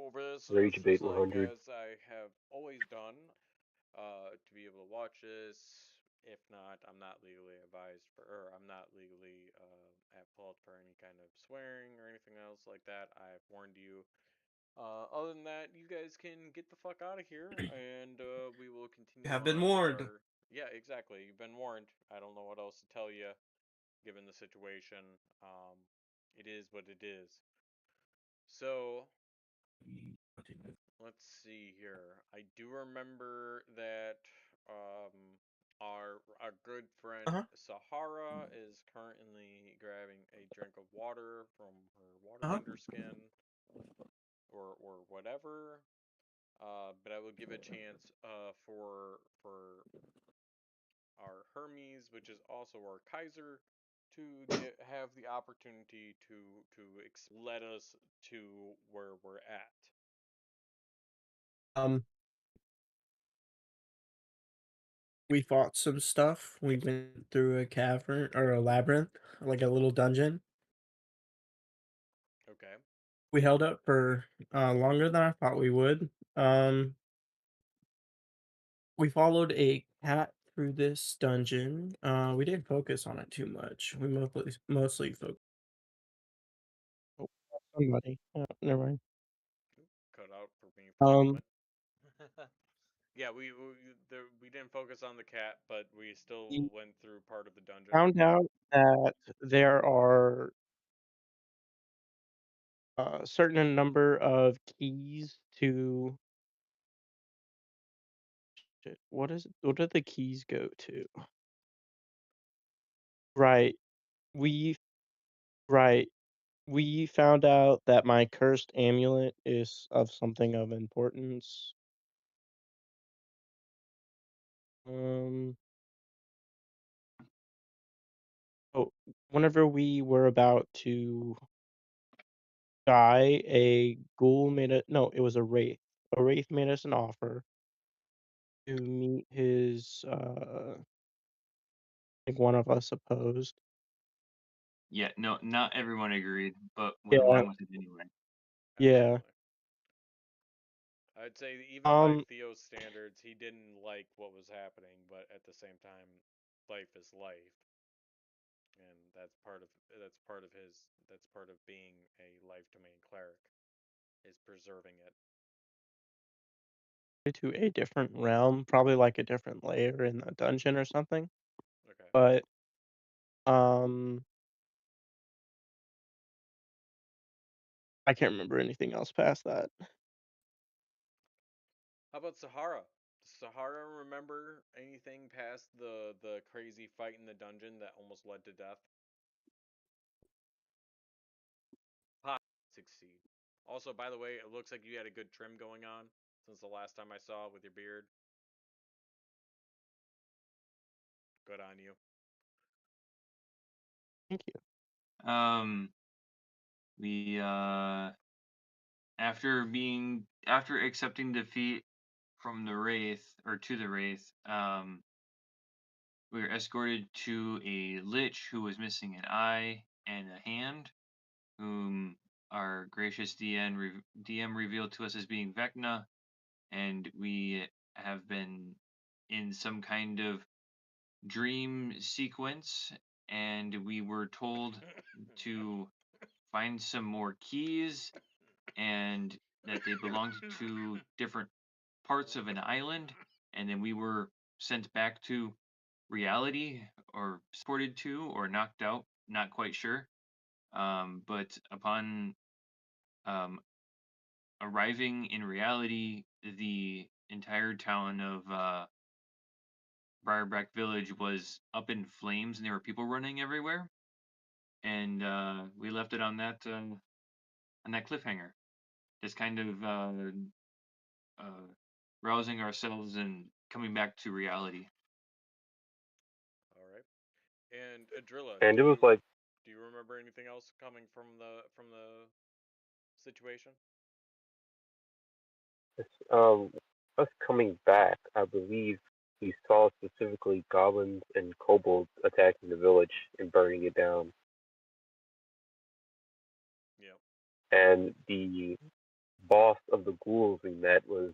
over this Rage just Debate like 100. as I have always done. To be able to watch this. If not, I'm not legally advised for, or I'm not legally at fault for any kind of swearing or anything else like that. I've warned you. Other than that, you guys can get the fuck out of here, and we will You continue have been on with warned. our. Yeah, exactly. You've been warned. I don't know what else to tell you, given the situation. It is what it is. So let's see here. I do remember that our good friend Uh-huh. Sahara is currently grabbing a drink of water from her Uh-huh. waterbender skin or whatever. But I will give a chance for our Hermes, which is also our Kaiser, to have the opportunity to let us to where we're at. Um, we fought some stuff. We went through a cavern or a labyrinth, like a little dungeon. Okay. We held up for longer than I thought we would. Um, we followed a cat through this dungeon. We didn't focus on it too much. We mostly focused. Oh, somebody. Never mind. Cut out for me for a Um, moment. Yeah, we didn't focus on the cat, but we still we went through part of the dungeon. found out that there are a certain number of keys to shit, what do the keys go to? Right. We right. We found out that my cursed amulet is of something of importance. Um, oh, whenever we were about to die, a ghoul made a no, it was a wraith. A wraith made us an offer to meet his I think one of us opposed. Yeah, no, not everyone agreed, but we Yeah, went with it anyway. yeah. Absolutely. I'd say even by Um, Theo's standards, he didn't like what was happening, but at the same time, life is life, and that's part of being a life domain cleric is preserving it. to a different realm, probably like a different layer in the dungeon or something. Okay. But um, I can't remember anything else past that. How about Sahara? Does Sahara remember anything past the crazy fight in the dungeon that almost led to death? Succeed. Also, by the way, it looks like you had a good trim going on since the last time I saw it with your beard. Good on you. Thank you. Um, we after accepting defeat from the Wraith or to the Wraith, we were escorted to a Lich who was missing an eye and a hand, whom our gracious DM revealed to us as being Vecna, and we have been in some kind of dream sequence, and we were told to find some more keys and that they belonged to different parts of an island, and then we were sent back to reality or sported to or knocked out, not quite sure. But upon um, arriving in reality, the entire town of Briarback Village was up in flames, and there were people running everywhere. And we left it on that cliffhanger, just kind of uh, rousing ourselves and coming back to reality. All right. And Adrilla, And it was like do you remember anything else coming from the situation? um us coming back, I believe we saw specifically goblins and kobolds attacking the village and burning it down. Yeah. And the boss of the ghouls we met was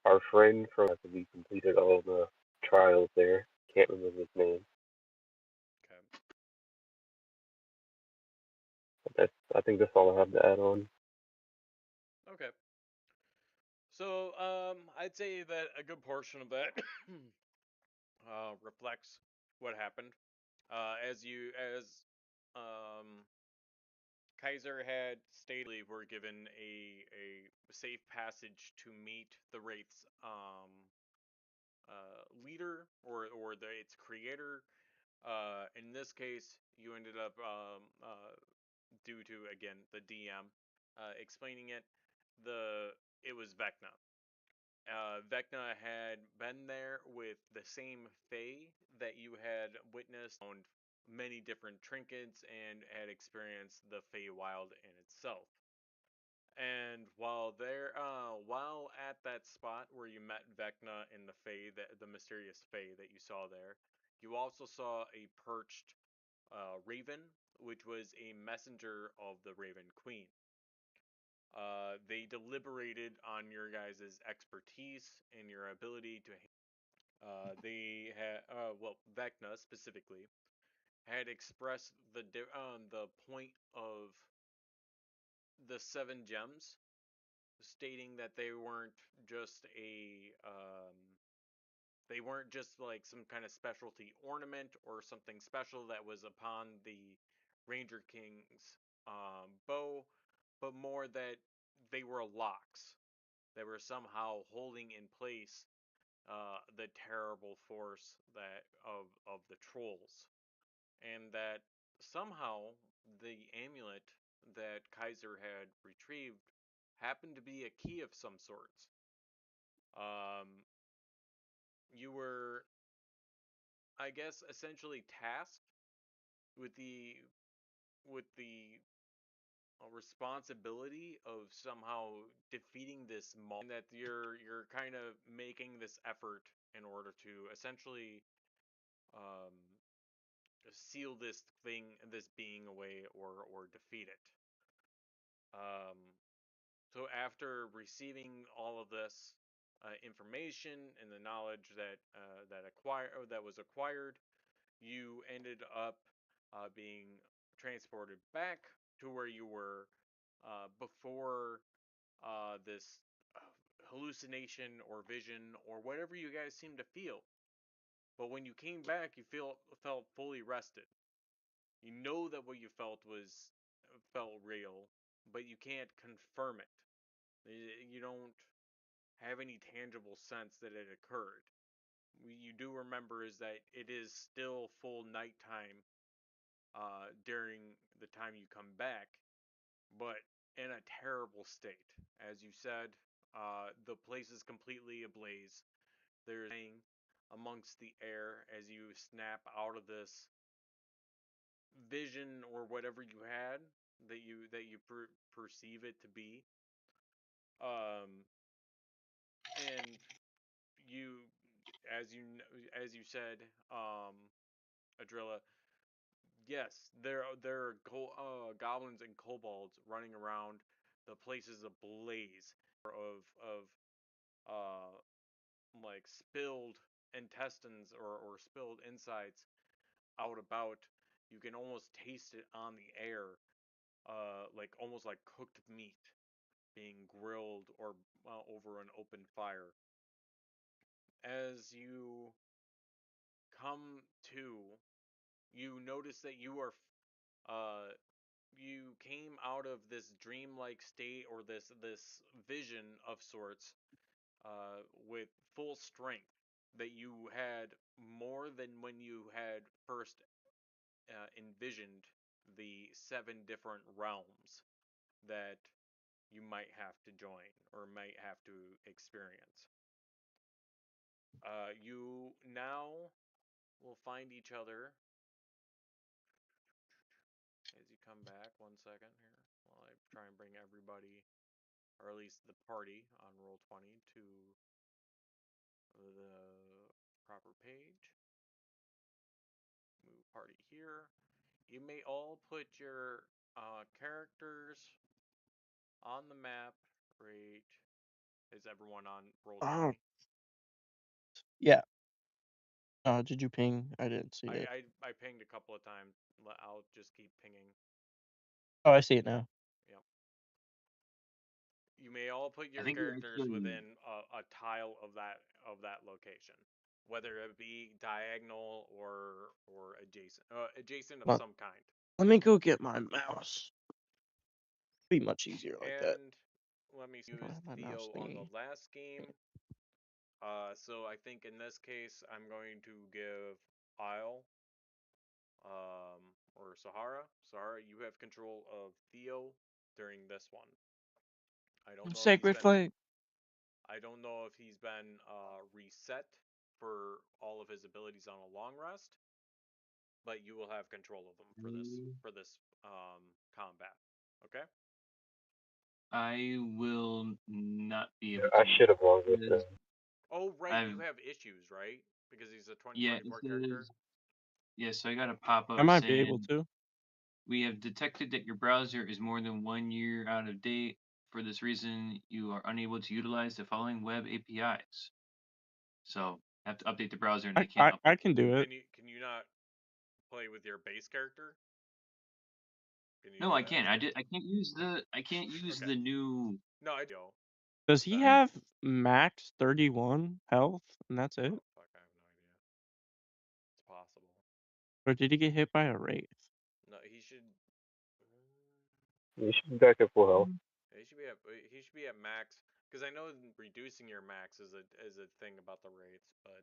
our friend from after we completed all the trials there. Can't remember his name. Okay. But I think that's all I have to add on. Okay. So, I'd say that a good portion of that reflects what happened. As Kaiser had stated, were given a safe passage to meet the Wraith's leader or its creator. In this case, you ended up due to again the DM explaining it. It was Vecna. Vecna had been there with the same Fae that you had witnessed, found many different trinkets, and had experienced the Feywild in itself. And while at that spot where you met Vecna and the mysterious Fae that you saw there, you also saw a perched raven, which was a messenger of the Raven Queen. They deliberated on your guys' expertise and your ability to. They had, well, Vecna specifically had expressed the point of the 7 gems, stating that just they weren't just like some kind of specialty ornament or something special that was upon the Ranger King's bow, but more that they were locks that were somehow holding in place the terrible force of the trolls, and that somehow the amulet that Kaiser had retrieved happened to be a key of some sorts. Um, you were, I guess, essentially tasked with the responsibility of somehow defeating this mall, and that you're kind of making this effort in order to essentially um, seal this being away, or defeat it. Um, so after receiving all of this information and the knowledge that was acquired, you ended up being transported back to where you were before this hallucination or vision or whatever you guys seem to feel. But when you came back, you felt fully rested. You know that what you felt real, but you can't confirm it. You don't have any tangible sense that it occurred. You do remember is that it is still full nighttime during the time you come back, but in a terrible state. As you said, the place is completely ablaze. There's thing amongst the air as you snap out of this vision or whatever you had that you perceive it to be. Um, and you, as you said, Adrilla, yes, there are goblins and kobolds running around. The place is ablaze of uh like spilled intestines or spilled insides out about. You can almost taste it on the air, like almost like cooked meat being grilled or over an open fire. As you come to, you notice that uh you came out of this dreamlike state or this vision of sorts with full strength, that you had more than when you had first envisioned the 7 different realms that you might have to join or might have to experience. You now will find each other as you come back. 1 second here while I try and bring everybody, or at least the party, on Roll20 to the proper page. Move party here. You may all put your characters on the map Great. Is everyone on roll Oh, 20? yeah. Did you ping? I didn't see it. I pinged a couple of times. I'll just keep pinging. Oh, I see it now. Yep. You may all put I your think we characters actually. within a tile of that location, whether it be diagonal or adjacent of Let, some kind. let me go get my mouse. Be much easier like that. And let me I don't use have my mouse Theo on the thingy. last game. So I think in this case I'm going to give Isle or Sahara. Sahara, you have control of Theo during this one. I don't know if he's Sacred been Flame. I don't know if he's been reset for all of his abilities on a long rest, but you will have control of them for this combat. Okay? I will not be able I to. should have long this Because Oh right, I've you have issues, right? Because he's a yeah, it 2024 character. says yeah. So I got a pop I up might be able saying to. we have detected that your browser is more than 1 year out of date. For this reason, you are unable to utilize the following web APIs. So I have to update the browser, and I can't upload. I can do it. Can you not play with your base character? Can you No, do I that? can't. I can't use Okay. the new. No, I do. Does he That. have max 31 health and that's it? Oh fuck, I have no idea. It's possible. Or did he get hit by a wraith? No, he should. You should be back at full health. He should be at max. Because I know reducing your max is a thing about the wraiths, but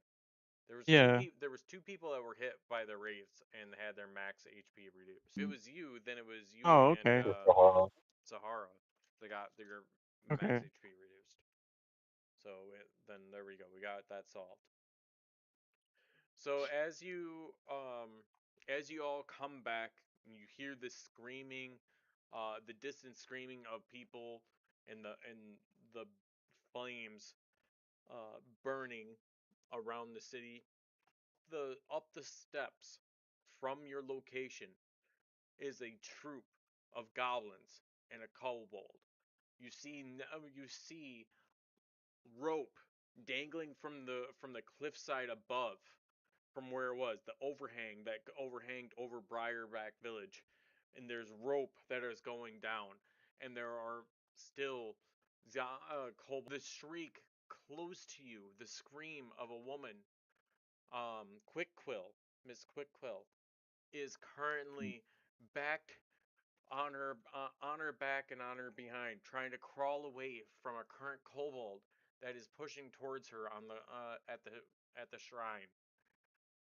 Yeah. there was two people that were hit by the wraiths and had their max HP reduced. If it was you, then it was you Oh, and okay. Sahara that got their max Okay. HP reduced. So then there we go. We got that solved. So as you all come back, you hear the screaming, the distant screaming of people, and the flames burning around the city. The up the steps from your location is a troop of goblins and a kobold. You see rope dangling from the cliffside above, from where it was the overhang that overhanged over Briarback Village, and there's rope that is going down, and there are still the shriek close to you, the scream of a woman. Quickquill, Miss Quickquill, is currently back on her back and on her behind, trying to crawl away from a current kobold that is pushing towards her on the at the shrine.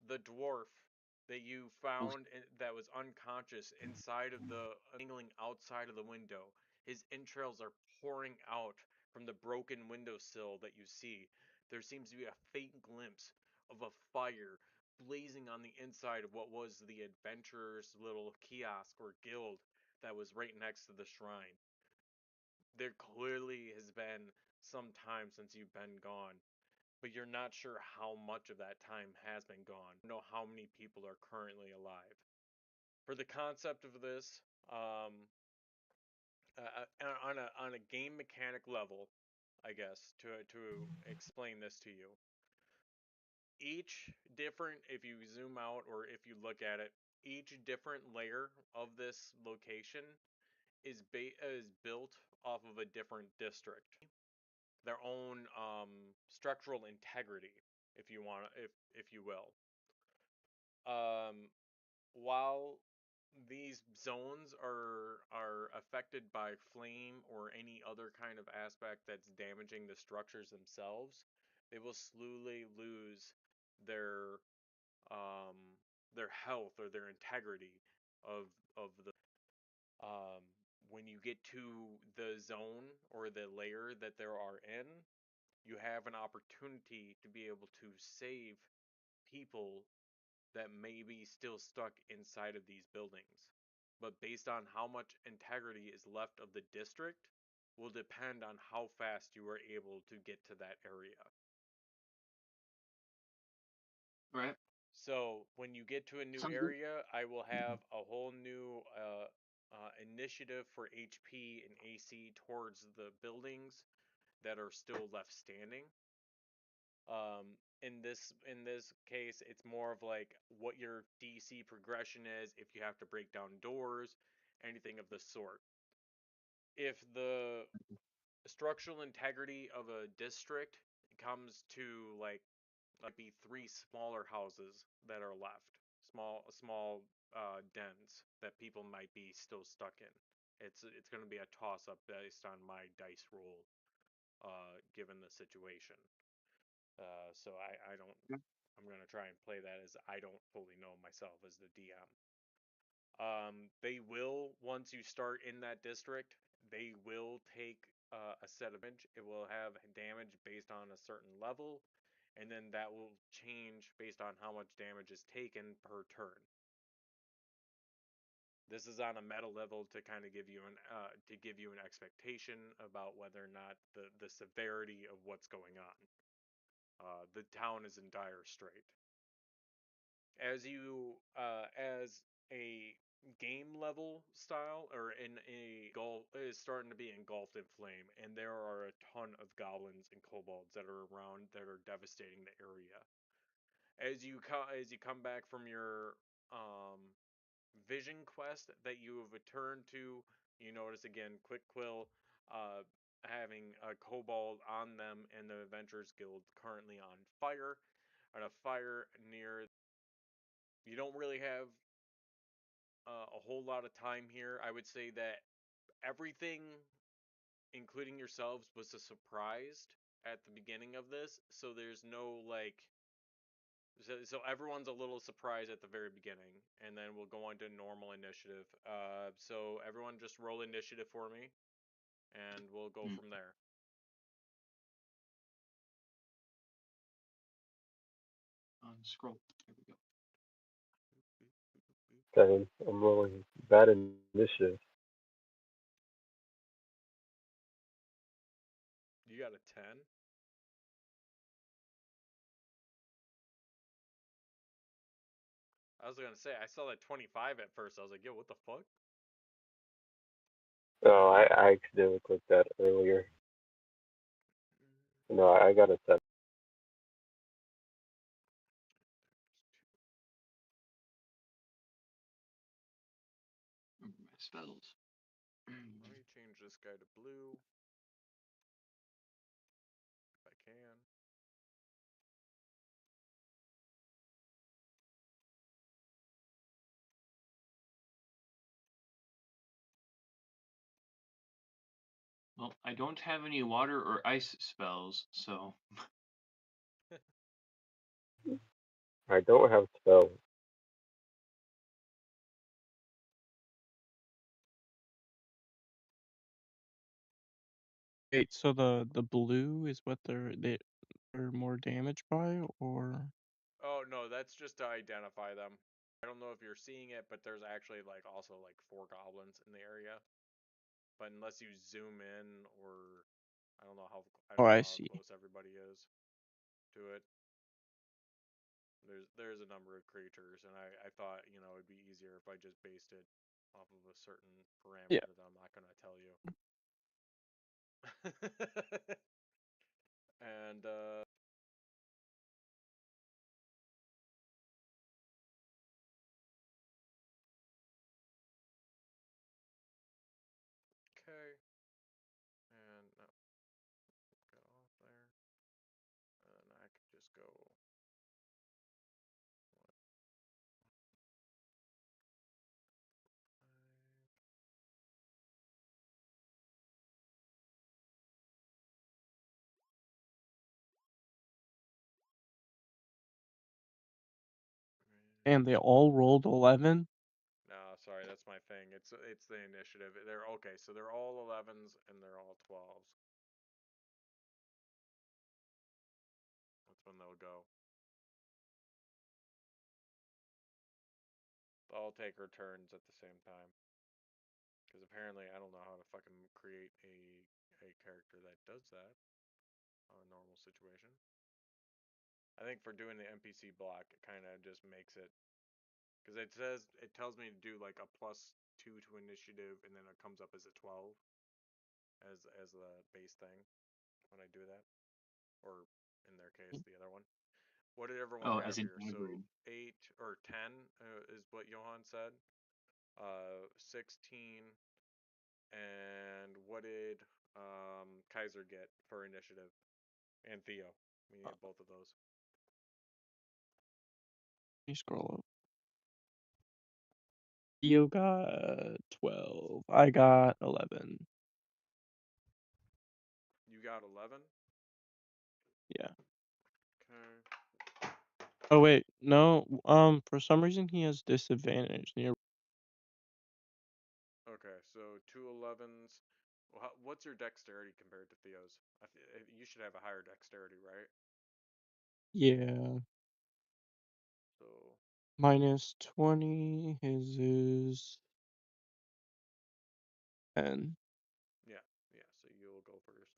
The dwarf that you found that was unconscious inside of the dangling outside of the window. His entrails are pouring out from the broken windowsill that you see. There seems to be a faint glimpse of a fire blazing on the inside of what was the adventurer's little kiosk or guild that was right next to the shrine. There clearly has been some time since you've been gone, but you're not sure how much of that time has been gone. You know how many people are currently alive. For the concept of this, on a game mechanic level, I guess to explain this to you, each different, if you zoom out or if you look at it, each different layer of this location is built off of a different district, their own structural integrity, if you want, if you will. Um, while these zones are affected by flame or any other kind of aspect that's damaging the structures themselves, they will slowly lose their um their health or their integrity of the um when you get to the zone or the layer that there are in, you have an opportunity to be able to save people that may be still stuck inside of these buildings. But based on how much integrity is left of the district, will depend on how fast you are able to get to that area. Right. So when you get to a new Sounds good. area, I will have a whole new initiative for HP and AC towards the buildings that are still left standing. In this case, it's more of like what your DC progression is if you have to break down doors, anything of the sort. If the structural integrity of a district comes to like be three smaller houses that are left, small dens that people might be still stuck in. It's going to be a toss up based on my dice roll, given the situation. So I don't. I'm gonna try and play that as I don't fully know myself as the DM. They will, once you start in that district, they will take a set of damage. It will have damage based on a certain level, and then that will change based on how much damage is taken per turn. This is on a meta level to kind of give you an expectation about whether or not the severity of what's going on. The town is in dire strait. As a game level style or in a golf is starting to be engulfed in flame, and there are a ton of goblins and kobolds that are around that are devastating the area. As you come back from your vision quest that you have returned to, you notice again Quick Quill having a kobold on them, and the Adventurers Guild currently on fire, on a fire near. You don't really have a whole lot of time here. I would say that everything, including yourselves, was a surprise at the beginning of this. So there's no like. So everyone's a little surprised at the very beginning, and then we'll go on to normal initiative. So everyone just roll initiative for me, and we'll go from there. On scroll. There we go. 7. I'm rolling bad initiative. You got a 10. I was gonna say I saw that 25 at first. I was like, yo, what the fuck? Oh, I accidentally clicked that earlier. No, I got a 7. My spells. Let me change this guy to blue. If I can. Well, I don't have any water or ice spells, so I don't have spells. Wait, so the blue is what they're more damaged by, or Oh no, that's just to identify them. I don't know if you're seeing it, but there's actually like also like 4 goblins in the area. But unless you zoom in, or I don't know how oh, I how see. close everybody is to it. There's a number of creatures, and I thought it'd be easier if I just based it off of a certain Yeah. parameter that I'm not gonna tell you. And okay, and no, get off there, and I could just go. What? And they all rolled 11. No, sorry, that's my thing. It's the initiative. They're okay, so they're all 11s and they're all 12s. That's when they'll go. They'll all take their turns at the same time. Because apparently I don't know how to fucking create a character that does that on a normal situation. I think for doing the NPC block, it kind of just makes it, because it tells me to do like a plus 2 to initiative, and then it comes up as a 12 as the base thing when I do that, or in their case, the other one. What did everyone Oh, have as in here? So hybrid. 8 or 10 is what Johan said. 16, and what did Kaiser get for initiative? And Theo. We need both of those. Let me scroll up. Theo got 12. I got 11. You got 11? Yeah. Okay. Oh wait, no. For some reason he has disadvantage near. Okay, so 2 11s. Well, what's your dexterity compared to Theo's? You should have a higher dexterity, right? Yeah. So Minus 20. His is 10. yeah, yeah. So you'll go first.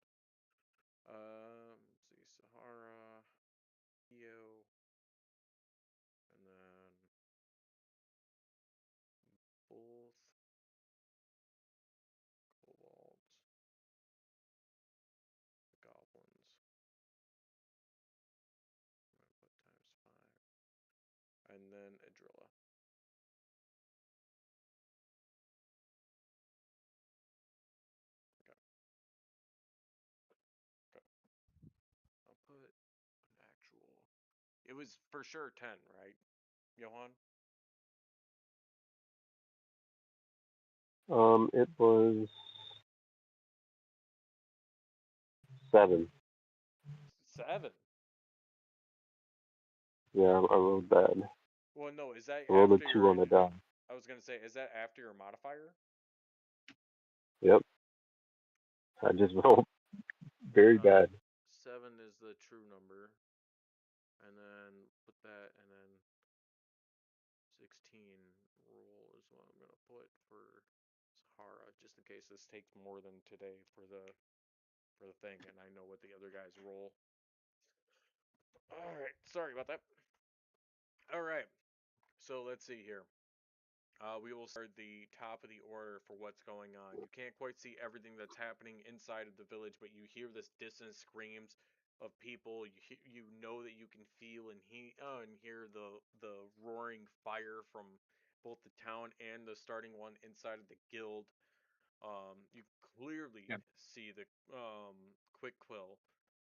Let's see, Sahara, Theo, and then both kobolds, the goblins. I'm gonna put times 5, and then Adrilla. Okay. Okay. I'll put an actual. It was for sure 10, right, Johan? It was 7. 7. Yeah, I rolled bad. Well, no, is that I rolled a after 2 your? on the die. I was gonna say, is that after your modifier? Yep, I just rolled very All right, bad. 7 is the true number, and then put that, and then 16 roll is what I'm gonna put for Sahara, just in case this takes more than today for the thing, and I know what the other guys roll. All right, sorry about that. All right, so let's see here. We will start the top of the order for what's going on. You can't quite see everything that's happening inside of the village, but you hear this distant screams of people. You know that you can feel and hear the roaring fire from both the town and the starting one inside of the guild. You clearly Yeah. see the quick quill,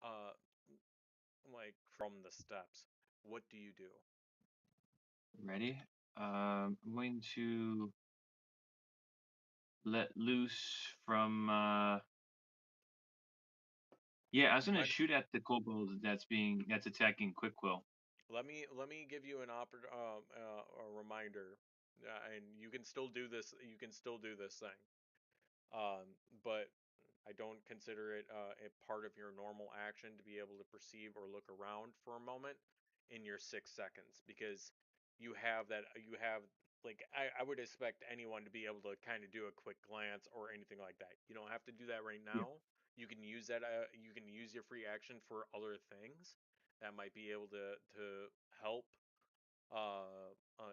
uh, like from the steps. What do you do? Ready? I'm going to let loose from. Yeah, I was gonna Let shoot at the kobold that's attacking Quickquill. let me give you a reminder, and you can still do this. You can still do this thing, but I don't consider it a part of your normal action to be able to perceive or look around for a moment in your 6 seconds, because you have like I would expect anyone to be able to kind of do a quick glance or anything like that. You don't have to do that right Yeah. now. You can use you can use your free action for other things that might be able to help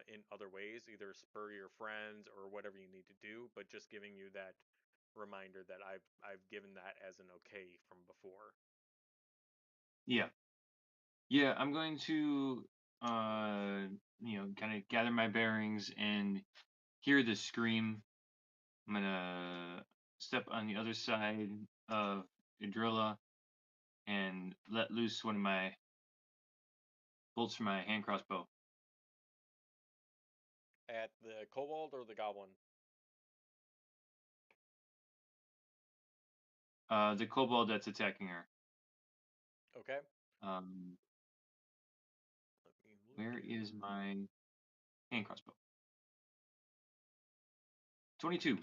in other ways, either spur your friends or whatever you need to do. But just giving you that reminder that I've given that as an okay from before. Yeah. Yeah, I'm going to kind of gather my bearings and hear the scream. I'm gonna step on the other side of Idrilla and let loose one of my bolts from my hand crossbow. At the kobold or the goblin? The kobold that's attacking her. Okay. Um, Let me look where here. is my hand crossbow? 22.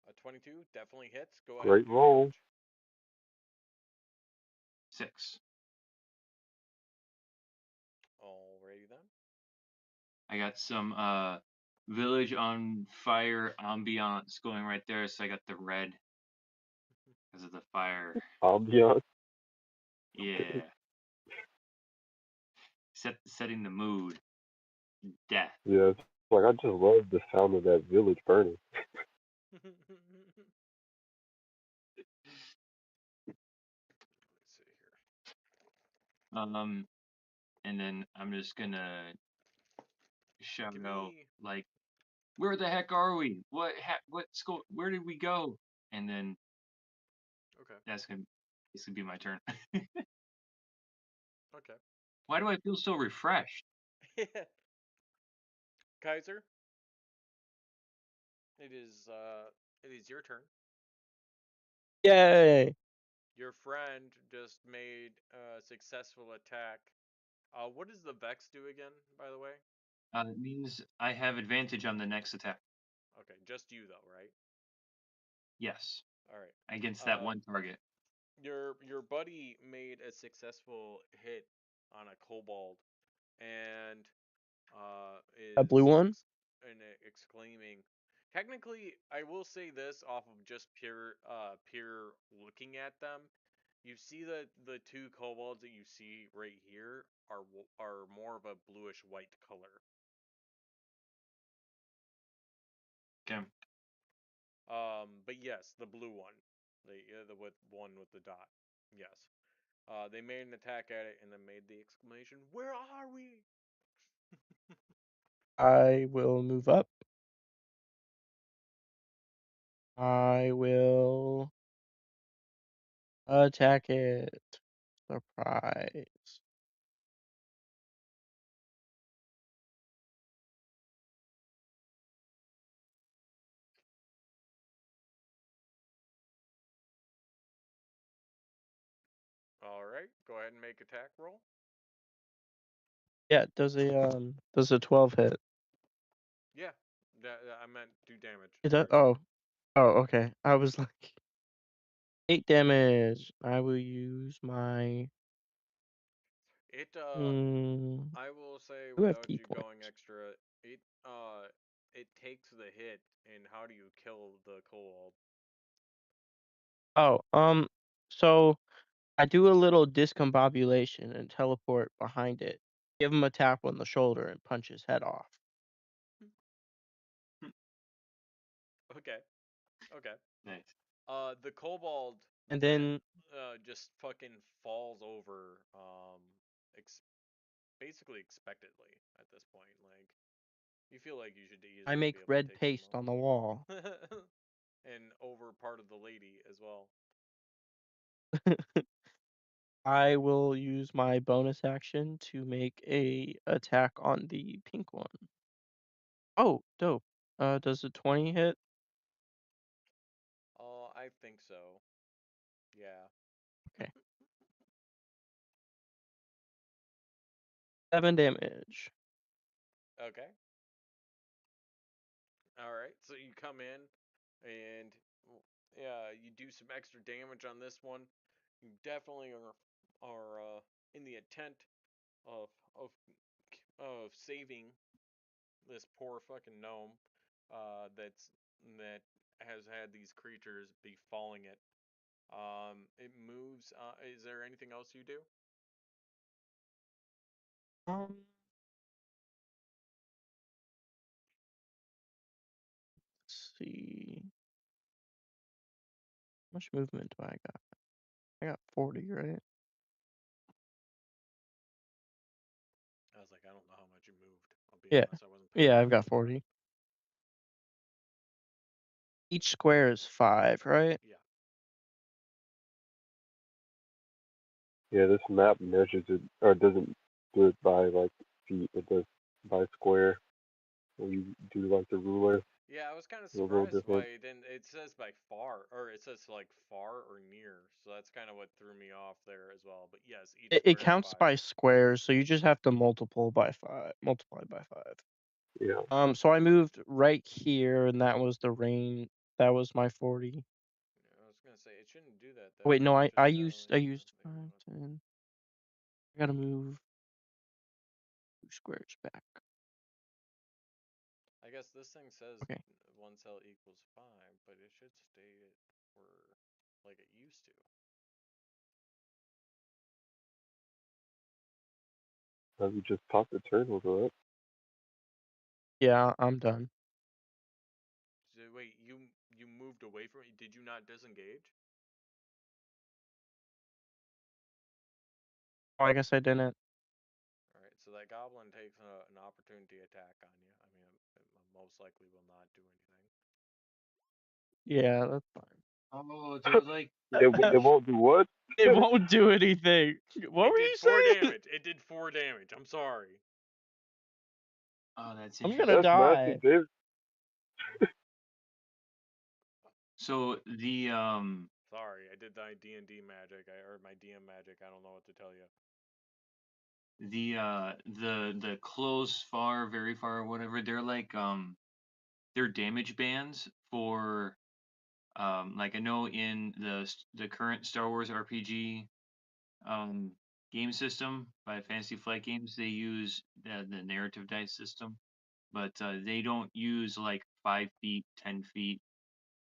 A 22 definitely hits. Go ahead and Great do roll. damage. 6. Alrighty then. I got some village on fire ambiance going right there, so I got the red because of the fire. I'll be honest. Yeah. setting the mood. Death. Yeah, it's like I just love the sound of that village burning. Let's see here. And then I'm just gonna shout Give out me. like, "Where the heck are we? What school? Where did we go?" And then Okay. that's gonna basically be my turn. Okay. Why do I feel so refreshed? Kaiser, it is your turn. Yay! Your friend just made a successful attack. What does the Vex do again, by the way? It means I have advantage on the next attack. Okay, just you though, right? Yes, All right. against that Uh, one target. your buddy made a successful hit on a kobold, and A blue one? exclaiming. Technically, I will say this off of just pure looking at them. You see that the two kobolds that you see right here are more of a bluish white color. Okay. But yes, the blue one, the with one with the dot. Yes. They made an attack at it and then made the exclamation, "Where are we?" I will move up. I will attack it. Surprise. All right, go ahead and make attack roll. Yeah, does a 12 hit? Yeah, I meant do damage. It does. Sorry. Oh, okay. I was like 8 damage. I will use my. It Mm, I will say who have without key you going points? extra, it it takes the hit, and how do you kill the kobold? Oh, so I do a little discombobulation and teleport behind it. Give him a tap on the shoulder and punch his head off. Okay, okay. Nice. The kobold And then then just fucking falls over, ex basically expectedly at this point. Like you feel like you should I easily make be able to red take him paste on the wall. out, and over part of the lady as well. I will use my bonus action to make a attack on the pink one. Oh, dope. Does a 20 hit? I think so. Yeah. Okay. 7 damage. Okay. All right, so you come in and yeah, you do some extra damage on this one. You definitely are in the intent of of of saving this poor fucking gnome that has had these creatures befalling it. It moves. Is there anything else you do? Um, let's see. How much movement do I got? I got 40, right? I was like, I don't know how much you moved. I'll be Yeah. honest, I wasn't paying Yeah, I've got attention. 40. Each square is 5, right? Yeah. Yeah, this map measures it or doesn't do it by like feet. It does by square. Where you do like the ruler. Yeah, I was kind of It's a little surprised why different. it didn't. It says by far, or it says like far or near. So that's kind of what threw me off there as well. But yes, each It square is counts 5. by squares, so you just have to multiply by 5. Multiply by 5. Yeah. So I moved right here, and that was the range. That was my 40. Yeah, I was gonna say it shouldn't do that though. Wait, no, It I should I tell used I you used that 5, you 10. I gotta move 2 squares back. I guess this thing says Okay. 1 cell equals 5, but it should state it for like it used to. We just tossed the turn over it. Yeah, I'm done. So, wait, you moved away from it? Did you not disengage? Oh, I guess I didn't. Alright, so that goblin takes an opportunity attack on you. I mean, it most likely will not do anything. Yeah, that's fine. Oh, they're like It won't do what? It won't do anything. What were It did you 4 saying? damage. It did 4 damage. I'm sorry. oh, that's I'm interesting. gonna That's die. massive, Dave. So the Sorry, I did my D&D magic. Or my DM magic. I don't know what to tell you. the close, far, very far, whatever, they're like they're damage bands for like I know in the current Star Wars RPG game system by Fantasy Flight Games, they use the narrative dice system, but they don't use like 5 feet, 10 feet,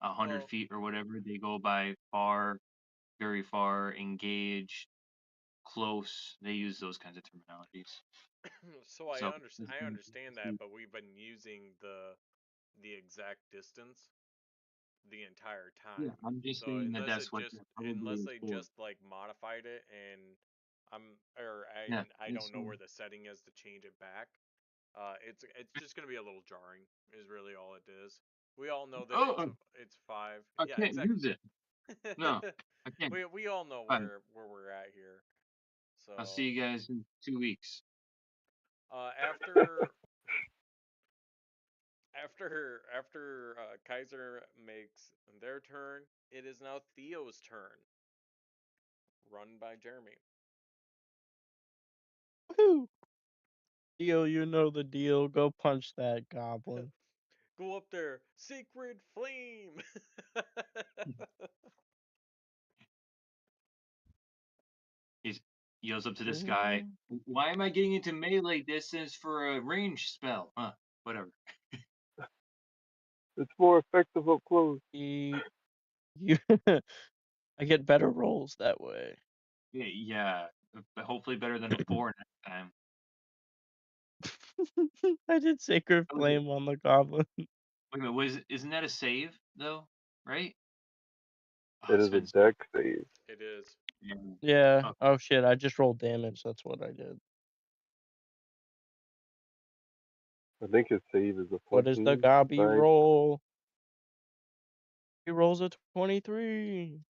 100 Well, feet, or whatever. They go by far, very far, engaged, close. They use those kinds of terminologies. so So I understand that, but we've been using the exact distance the entire yeah, time. I'm just So saying that that's what they're unless probably they for. just like modified it and Yeah, I it's don't know for. where the setting is to change it back. It's just gonna be a little jarring is really all it is. We all know that Oh, it's 5. I Yeah, can't exactly. use it. No, I can't. We all know Fine. where we're at here. I'll see So you guys in 2 weeks. after Kaiser makes their turn, it is now Theo's turn. Run by Jeremy. Woohoo! Deal, you know the deal. Go punch that goblin. Go up there, sacred flame. He yells up to this guy. Why am I getting into melee distance for a range spell? Huh? Whatever. It's more effective up close. You, I get better rolls that way. Yeah, but hopefully better than a 4 next time. I did Sacred That was it. Flame on the goblin. Wait a minute, isn't that a save though? Right? Oh, It it's is a been deck save. It is. yeah. Yeah. Okay. Oh shit, I just rolled damage. That's what I did. I think his save is a What does the 14. gobby Right? roll? He rolls a 23.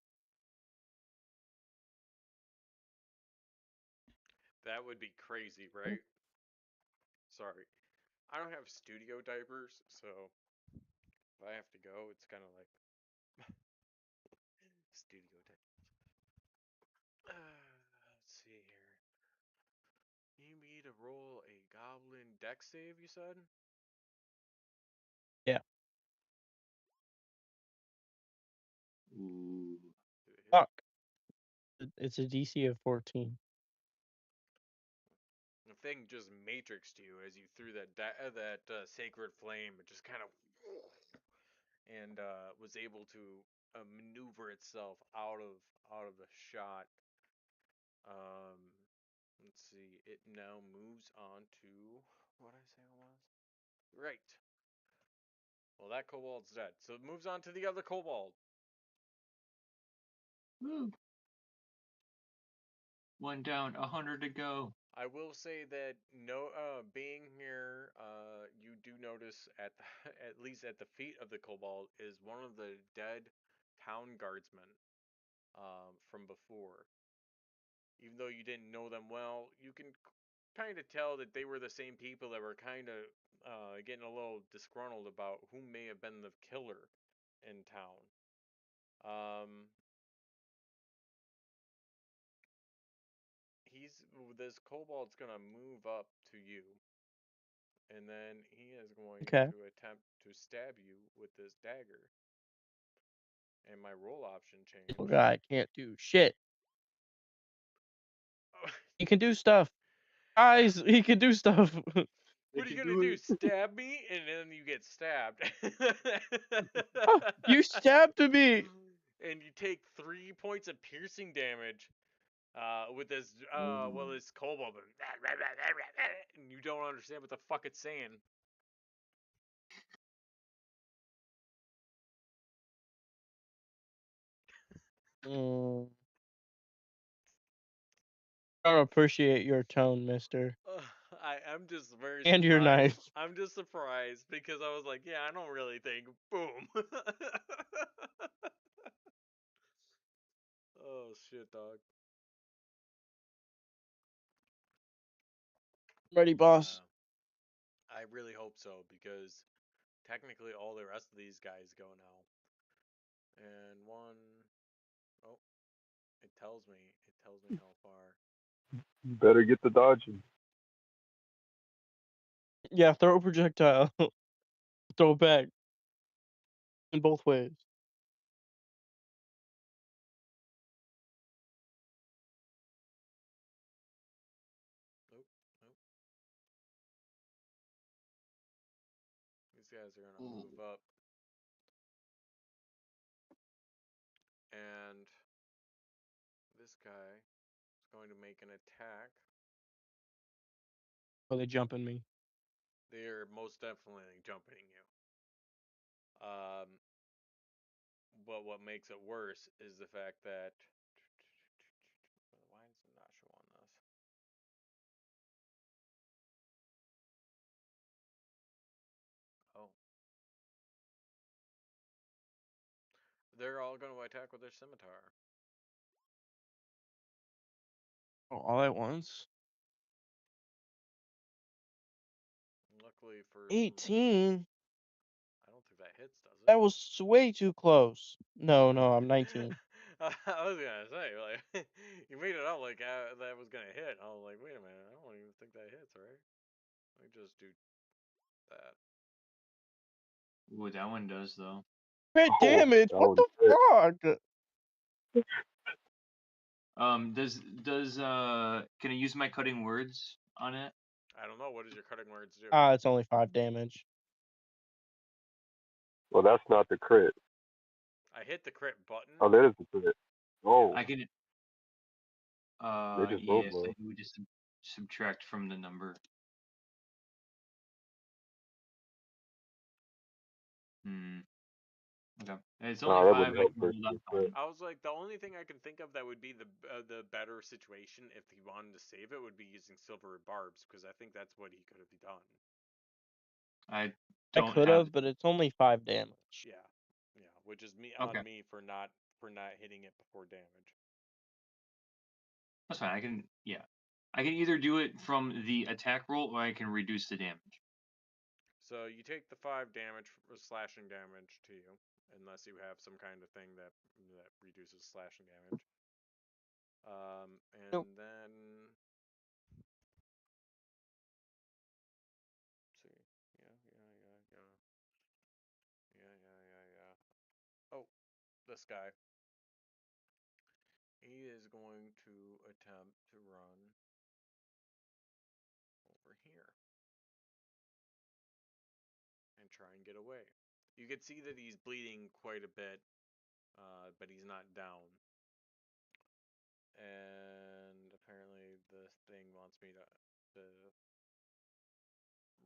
That would be crazy, right? Sorry. I don't have studio diapers, so if I have to go, it's kind of like studio diapers. Let's see here. You need me to roll a goblin deck save, you said? Yeah. Ooh. Did it hit? Fuck. It's a DC of 14. The thing just matrixed you as you threw that sacred flame. It just kind of and was able to maneuver itself out of the shot. Um, let's see. It now moves on to what I say it was. Right. Well, that kobold's dead, so it moves on to the other kobold. Woo. One down, 100 to go. I will say that being here, you do notice at least at the feet of the kobold is one of the dead town guardsmen from before. Even though you didn't know them well, you can kind of tell that they were the same people that were kind of getting a little disgruntled about who may have been the killer in town. Um, this kobold's gonna move up to you, and then he is going Okay. to attempt to stab you with this dagger. And my roll option changed. Little guy can't do shit. Oh, He can do stuff. Guys, he can do stuff. what are you gonna do? Stab me, and then you get stabbed. Oh, you stabbed me. And you take 3 points of piercing damage. with this this kobold, and you don't understand what the fuck it's saying. I don't appreciate your tone, mister. I'm just very And your surprised. knife. I'm just surprised because I was like, yeah, I don't really think. Boom. Oh shit, dog. Ready, boss. I really hope so because technically all the rest of these guys go now. And oh, it tells me how far. You better get the dodging. Yeah, throw a projectile. Throw it back. In both ways. Nope, nope. These guys are gonna move up. And this guy is going to make an attack. Oh, they jumping me. They're most definitely jumping you. But what makes it worse is the fact that why is it not showing this? Oh, they're all going to attack with their scimitar. Oh, all at once? Luckily for 18? I don't think that hits, does it? That was way too close. No, I'm 19. I was gonna say, like, you made it out like that was gonna hit. I was like, wait a minute, I don't even think that hits, right? Let me just do that. Ooh, that one does though. Crit Oh, damage? that What one hit. the fuck? Does can I use my cutting words on it? I don't know. What does your cutting words do? It's only 5 damage. Well, that's not the crit. I hit the crit button. Oh, that is the crit. Oh, I can. they just both Yes, I low. would just subtract from the number. Okay. It's only Oh, that 5. wouldn't I help can versus hold the on crit. I was like, the only thing I can think of that would be the better situation if he wanted to save it would be using silver barbs because I think that's what he could have done. I I don't could have. have, but it's only 5 damage. Yeah, yeah, which is me Okay, on me for not hitting it before damage. that's fine. I can. Yeah, I can either do it from the attack roll or I can reduce the damage. So you take the 5 damage slashing damage to you, unless you have some kind of thing that reduces slashing damage. And Nope. then see, yeah. Oh, this guy. He is going to attempt to run over here and try and get away. You can see that he's bleeding quite a bit, but he's not down. And apparently the thing wants me to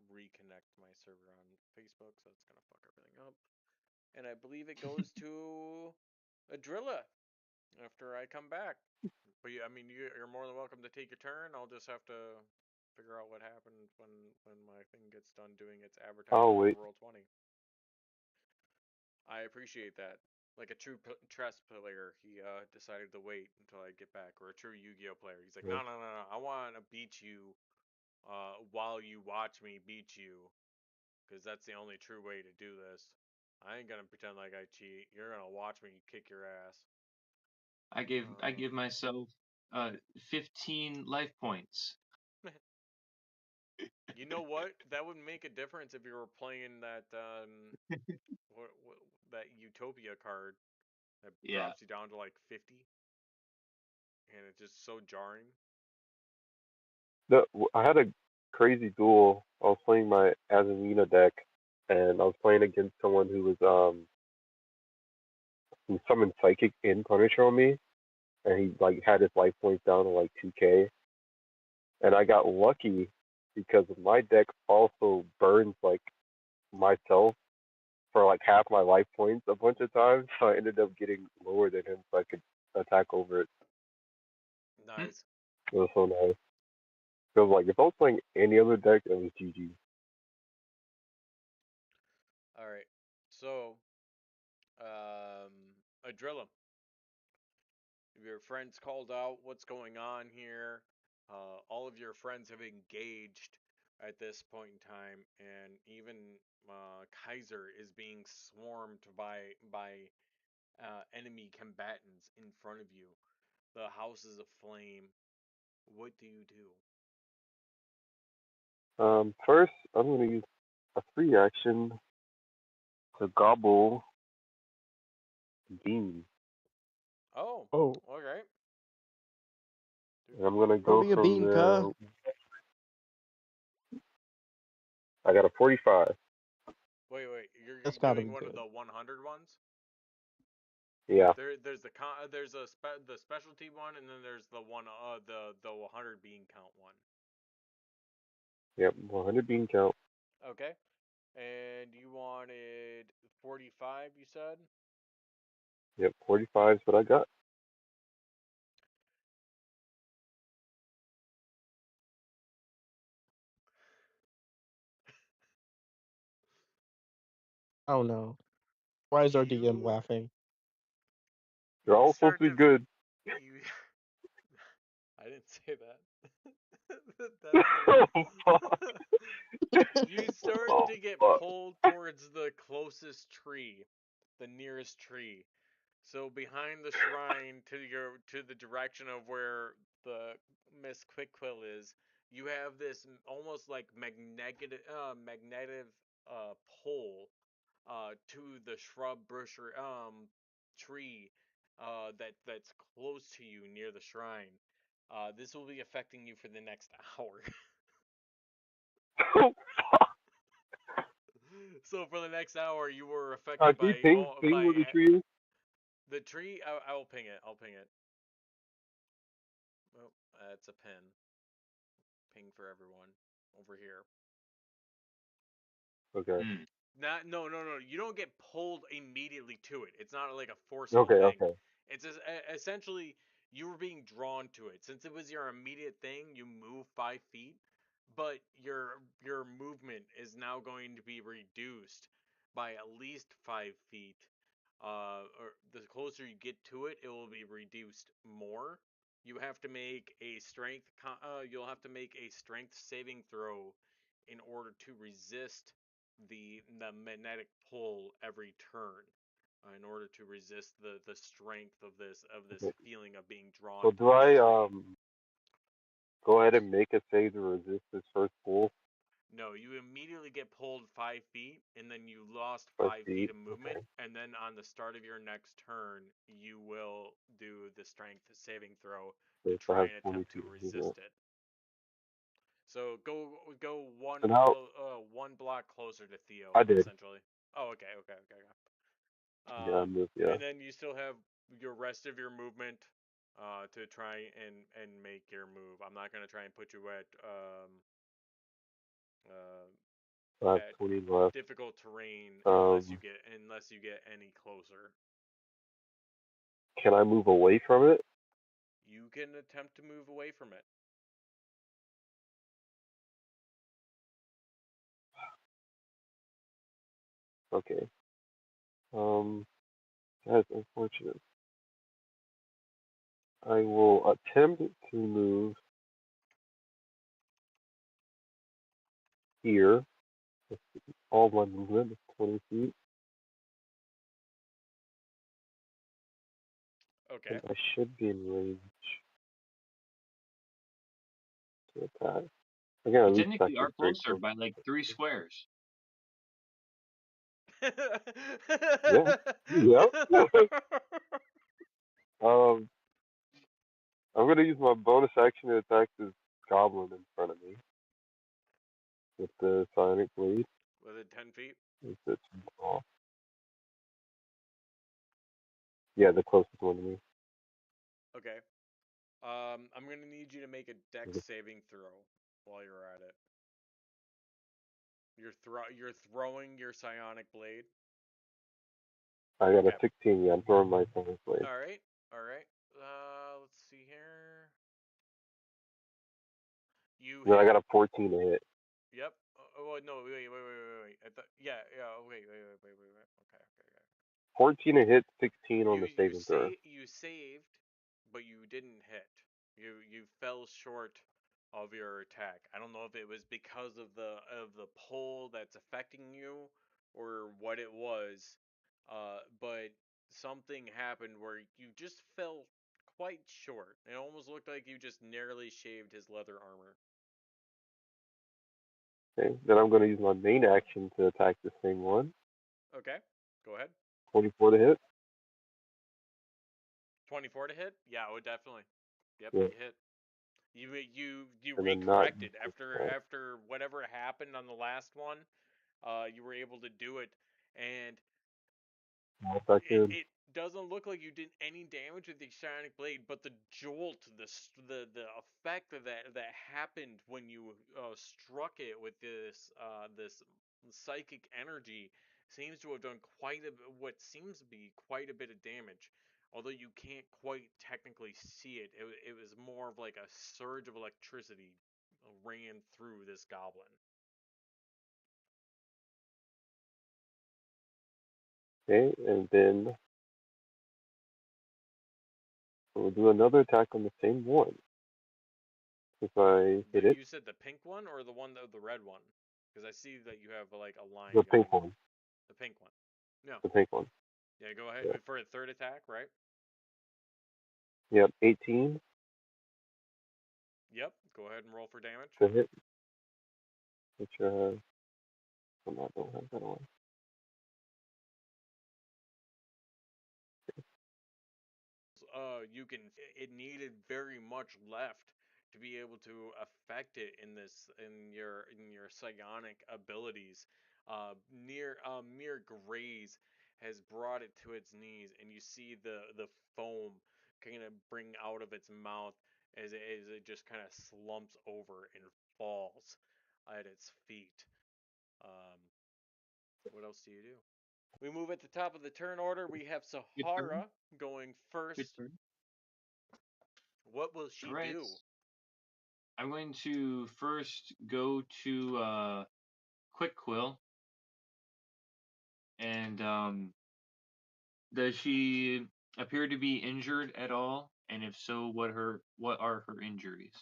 reconnect my server on Facebook, so it's gonna fuck everything up. And I believe it goes to Adrilla after I come back. But yeah, I mean, you're more than welcome to take your turn. I'll just have to figure out what happened when my thing gets done doing its I'll advertisement for wait. Roll20. I appreciate that. Like a true chess player, he decided to wait until I get back, or a true Yu-Gi-Oh player. He's like, no, I want to beat you while you watch me beat you, because that's the only true way to do this. I ain't gonna pretend like I cheat. You're gonna watch me kick your ass. I give myself 15 life points. You know what? That would make a difference if you were playing that what, that Utopia card that Yeah. drops you down to like 50, and it's just so jarring. I had a crazy duel. I was playing my Azalina deck, and I was playing against someone who summoned Psychic in Punisher on me, and he like had his life points down to like 2K, and I got lucky because my deck also burns like myself for like half my life points a bunch of times, so I ended up getting lower than him, so I could attack over it. Nice. It was so nice. So like if I was playing any other deck, it was GG. All right. So, I drill him. Your friends called out what's going on here. All of your friends have engaged at this point in time, and even Kaiser is being swarmed by enemy combatants in front of you. The house is aflame. What do you do? First I'm gonna use a free action to gobble beans. Oh, Oh, okay. And I'm gonna don't go be a from bean, cuh. there. I got a 45. Wait. You're That's gotta doing be one of good. the 100 ones? Yeah. There's the specialty one, and then there's the one the 100 bean count one. Yep. 100 bean count. Okay. And you wanted 45, you said? Yep. 45 is what I got. Oh no. Why is our DM You laughing? They're all supposed start to to be good. you I didn't say that. That's Oh fuck. You start Oh to get fuck. pulled towards the closest tree, the nearest tree. So behind the shrine to the direction of where the Miss Quickquill is, you have this almost like magnetic pole to the shrub bush or tree that's close to you near the shrine. This will be affecting you for the next hour. Oh fuck. So for the next hour, you were affected Can you ping where the tree is? the tree. I will ping it. I'll ping it. Oh, that's a pin. Ping for everyone over here. Okay. No. You don't get pulled immediately to it. It's not like a forceful Okay. thing. Okay. It's essentially you were being drawn to it. Since it was your immediate thing, you move 5 feet, but your movement is now going to be reduced by at least 5 feet. Or the closer you get to it, it will be reduced more. You have to make a you'll have to make a strength saving throw in order to resist the magnetic pull every turn in order to resist the strength of this Okay. feeling of being drawn So to do this I tree. go ahead and make a save to resist this first pull? No, you immediately get pulled 5 feet, and then you lost 5 feet 5 feet. of movement, Okay. and then on the start of your next turn, you will do the strength saving throw So to if I try have and attempt 22 to movement. resist it. So go So now one block closer to Theo, I did. essentially. Oh, okay. Yeah, I moved. Yeah. And then you still have your rest of your movement to try and make your move. I'm not gonna try and put you I have at 20 left. difficult terrain Um, unless you get any closer. can I move away from it? You can attempt to move away from it. Okay. Um, that's unfortunate. I will attempt to move here. All my movement is 20 feet, Okay. and I should be in range to attack. Again, I You lose technically are seconds very closer close. by like 3 squares. Yeah. Yep. um, I'm gonna use my bonus action to attack this goblin in front of me with the sonic blade. Was it 10 feet? It's it's off. Yeah, the closest one to me. Okay. I'm gonna need you to make a dex saving throw while you're at it. You're throwing your psionic blade. I got a Okay. 16. Yeah, I'm throwing my Sonic Blade. All right. All right. Let's see here. You Then I hit. got a 14 to hit. Yep. Oh no! Wait. I thought. Yeah. Wait. Okay. 14 to hit, 16 on the saving throw. You saved, but you didn't hit. You fell short of your attack. I don't know if it was because of the pull that's affecting you or what it was, but something happened where you just fell quite short. It almost looked like you just narrowly shaved his leather armor. Okay. Then I'm going to use my main action to attack the same one. Okay, go ahead. 24 to hit. 24 to hit? Yeah, oh, definitely. Yep, Yeah. you hit. You And then not recorrected after whatever happened on the last one. You were able to do it, and effective. it doesn't look like you did any damage with the psionic blade, but the jolt, the effect of that happened when you struck it with this psychic energy seems to have done what seems to be quite a bit of damage. Although you can't quite technically see it, it was more of like a surge of electricity ran through this goblin. Okay, and then we'll do another attack on the same one. If I hit it, You said the pink one or the red one? Because I see that you have like a line the going. pink one. The pink one. No. The pink one. Yeah, go ahead Yeah. for a third attack, right? Yep, 18 Yep. Go ahead and roll for damage. to hit. Which, I'm not, don't have that one. You can. It needed very much left to be able to affect it in your psionic abilities. Mere graze has brought it to its knees, and you see the foam kind of bring out of its mouth as it just kind of slumps over and falls at its feet. Um, what else do you do? We move at the top of the turn order. We have Good turn. Sahara going Good first. turn. What will she All right. do? I'm going to first go to Quick Quill, and does she appear to be injured at all? And if so, what are her injuries?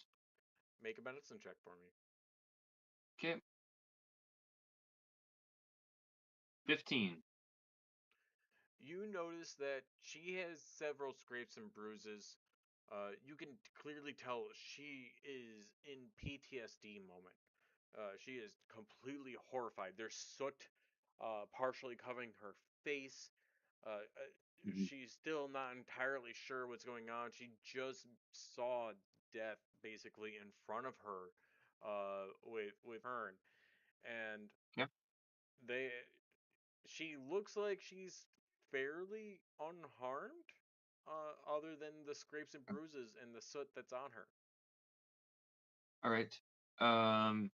Make a medicine check for me. Okay. 15. You notice that she has several scrapes and bruises. You can clearly tell she is in PTSD moment. She is completely horrified. There's soot partially covering her face. Mhm. She's still not entirely sure what's going on. She just saw death basically in front of her with Hearn, and Yeah. they she looks like she's fairly unharmed, other than the scrapes and bruises and the soot that's on her. All right. Um,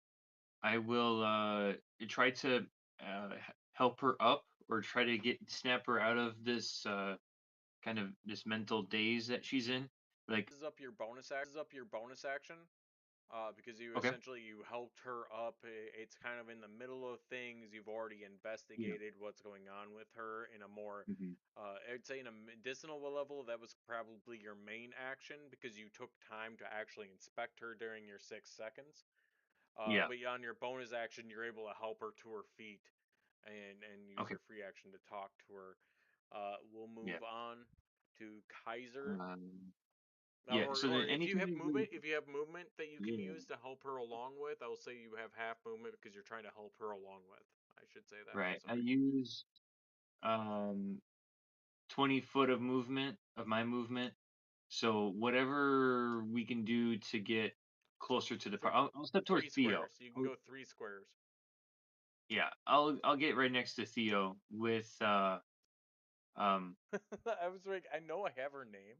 I will try to help her up, or try to snap her out of this kind of this mental daze that she's in. Like, This is up your bonus action. Because you okay. essentially you helped her up. It's kind of in the middle of things. You've already Yeah. investigated what's going on with her in a more, Hmm. I'd say in a medicinal level. That was probably your main action because you took time to actually inspect her during your 6 seconds. Yeah. But on your bonus action, you're able to help her to her feet and use Okay. your free action to talk to her. We'll Yeah. move on to Kaiser. Yeah. So Or then anything I do, if you have movement that you can yeah. use to help her along with, I'll say you have half movement because you're trying to help her along with. I should say that. Right. I Sorry. use um 20 foot of movement of my movement. So whatever we can do to get closer to the Th- part, I'll step towards Three Theo. squares. You can go 3 squares. Yeah, I'll get right next to Theo with um I was like, I know I have her name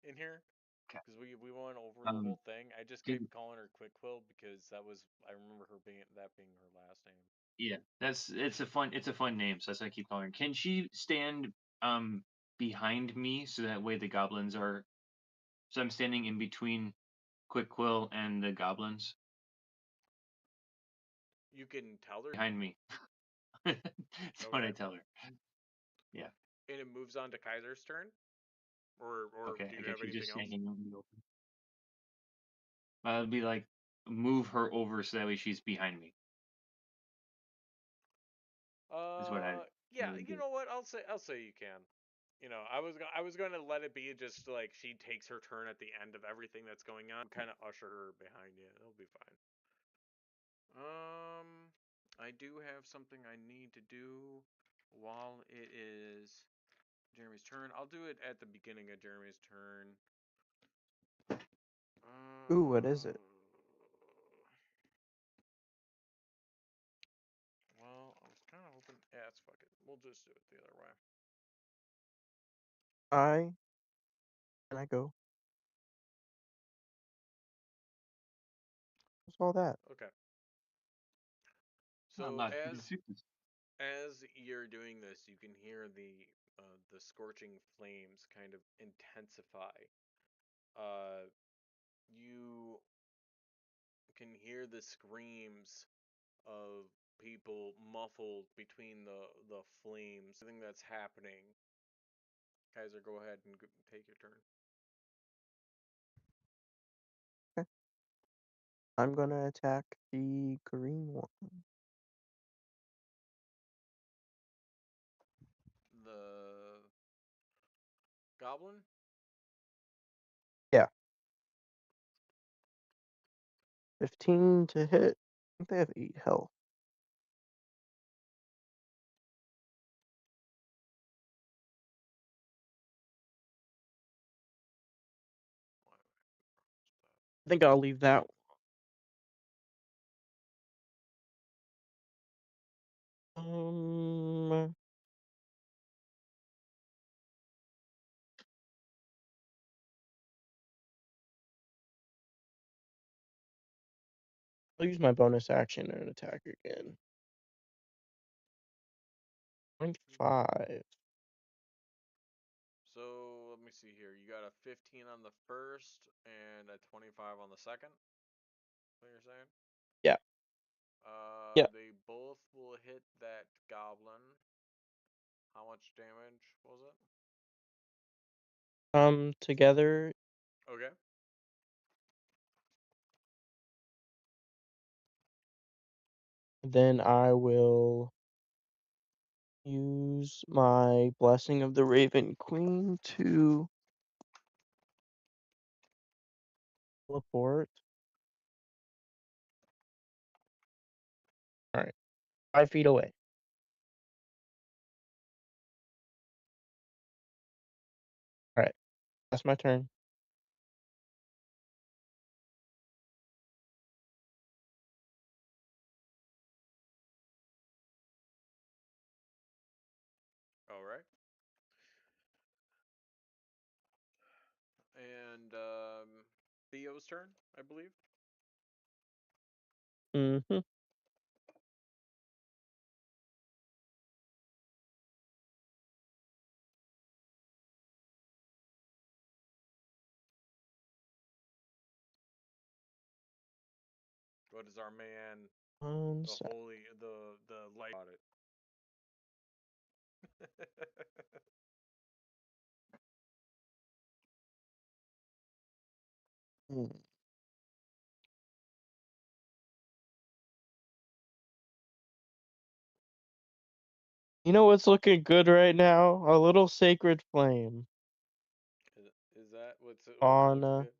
in here Okay. because we went over the whole thing. I just Can, kept calling her Quick Quill because I remember her being her last name. yeah, it's a fun name, so that's why I keep calling her. Can she stand behind me so that way the goblins are, so I'm standing in between Quick Quill and the goblins You can tell her, behind me. That's what I okay, tell her. Yeah. and it moves on to Kaiser's turn, or Okay. do I you guess have she's anything just else? standing in the open. I'd be like, move her over so that way she's behind me. Is what I Yeah, would you do. know what? I'll say you can. You know, I was going to let it be just like she takes her turn at the end of everything that's going on, kind of usher her behind you. It'll be fine. I do have something I need to do while it is Jeremy's turn. I'll do it at the beginning of Jeremy's turn. Ooh, what is it? Well, I was kind of hoping. Yeah, it's fuck it. We'll just do it the other way. Can I go? What's all that? Okay. I'm So not gonna do this. as you're doing this, you can hear the scorching flames kind of intensify. You can hear the screams of people muffled between the flames. Everything that's happening. Kaiser, go ahead and take your turn. Okay. I'm gonna attack the green one. The goblin. Yeah. 15 to hit. I think they have 8 health. I think I'll leave that one. I'll use my bonus action and attack again. 0.5. So let me see here. You got a 15 on the first and a 25 on the second. What you're saying? Yeah. Yeah. They both will hit that goblin. How much damage was it? Together, Okay. then I will use my Blessing of the Raven Queen to teleport. Alright. 5 feet away. Alright. That's my turn. All right. And Theo's turn, I believe. Mm-hmm. What is our man, One the sec. holy, the light about it? Hmm. You know what's looking good right now? A little Sacred Flame Is that what's on looking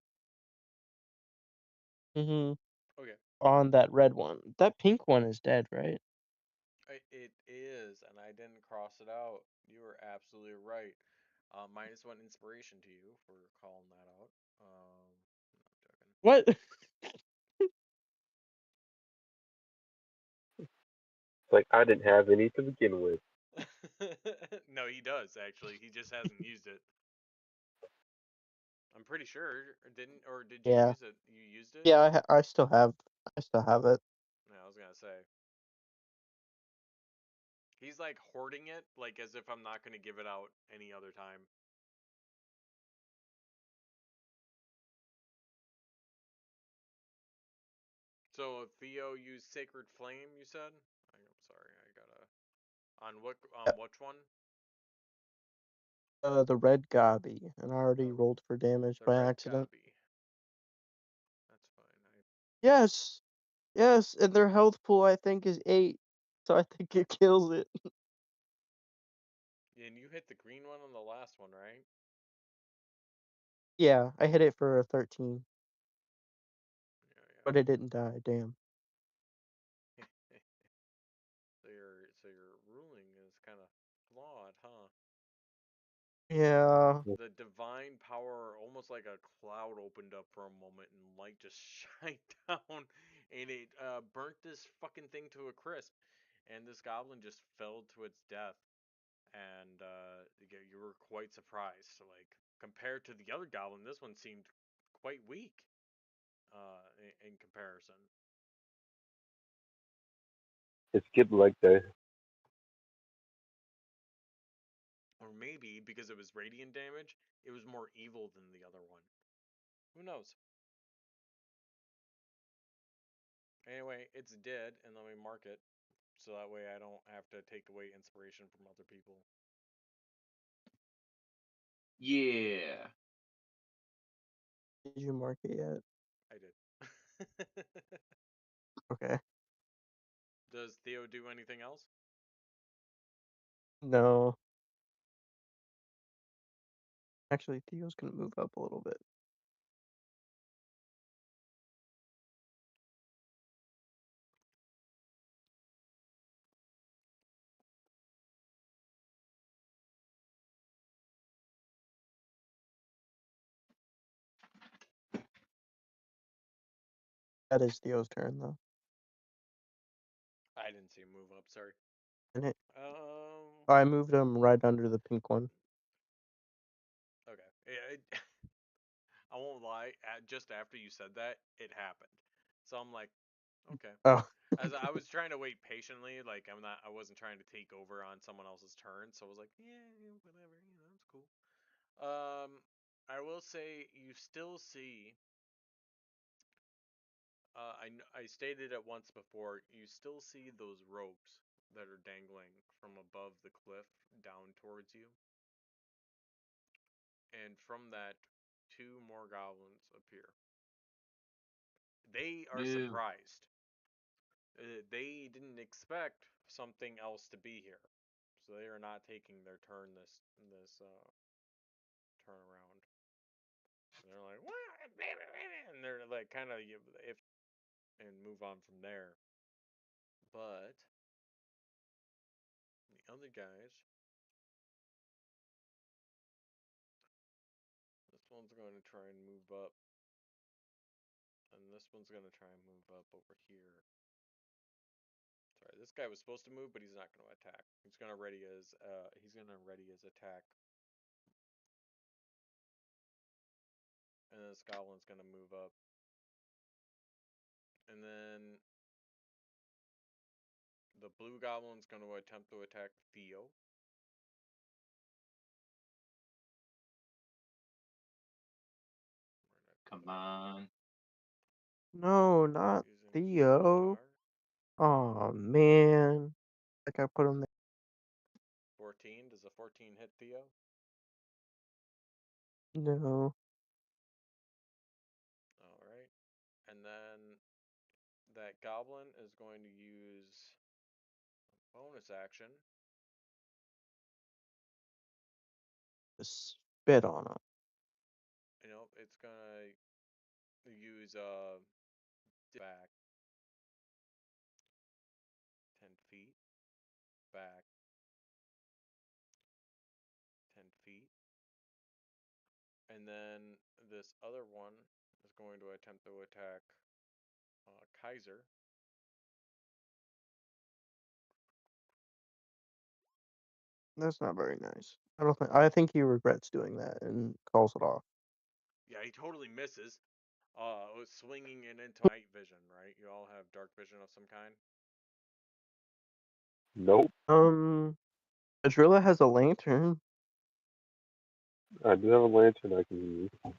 good? mm-hmm, Okay. on that red one. That pink one is dead, right? It is, and I didn't cross it out. You were absolutely right. -1 inspiration to you for calling that out. I'm joking. What? Like I didn't have any to begin with. No, he does actually. He just hasn't used it. I'm pretty sure. Did you Yeah. use it? You used it? Yeah, I still have it. Yeah, I was gonna say. He's like hoarding it, like as if I'm not gonna give it out any other time. So Theo used Sacred Flame, you said? I'm sorry, I gotta. On which one? The red gobby, and I already Oh, rolled for damage the by red accident. copy. That's fine. Yes, yes, and their health pool I think is 8, so I think it kills it. And you hit the green one on the last one, right? Yeah, I hit it for a 13, Yeah, but it didn't die. Damn. yeah. So your ruling is kind of flawed, huh? Yeah. The divine power, almost like a cloud, opened up for a moment and light just shined down, and it burnt this fucking thing to a crisp, and this goblin just fell to its death, and you were quite surprised. So, like, compared to the other goblin, this one seemed quite weak in comparison. It's good like that. Or maybe because it was radiant damage, it was more evil than the other one. Who knows? Anyway, it's dead, and let me mark it so that way I don't have to take away inspiration from other people. Yeah. Did you mark it yet? I did. Okay. Does Theo do anything else? No. Actually, Theo's gonna move up a little bit. That is Theo's turn though. I didn't see him move up. Sorry. And it, Um. I moved him right under the pink one. Okay. Yeah, I won't lie. Just after you said that, it happened. So I'm like, okay. Oh. As I was trying to wait patiently, like I wasn't trying to take over on someone else's turn. So I was like, yeah, whatever. It's cool. I will say you still see. I stated it once before. You still see those ropes that are dangling from above the cliff down towards you, and from that, two more goblins appear. They are No. surprised. They didn't expect something else to be here, so they are not taking their turn this turn around. They're like, what? And they're like kind of if and move on from there. But the other guys, this one's going to try and move up, and this one's going to try and move up over here. Sorry, this guy was supposed to move, but he's not going to attack. He's going to ready his attack. And this goblin's going to move up. And then the blue goblin's going to attempt to attack Theo. Where'd I put Come him? on. No, not Using Theo. Scimitar. Oh man. Like I put him there. 14. Does a 14 hit Theo? No. Alright. And then that goblin is going to use a bonus action. Just spit on him. It's going to use back 10 feet. Back 10 feet. And then this other one is going to attempt to attack Kaiser. That's not very nice. I think he regrets doing that and calls it off. Yeah, he totally misses. Swinging it into night vision, right? You all have dark vision of some kind. Nope. Adrilla has a lantern. I do have a lantern I can use. I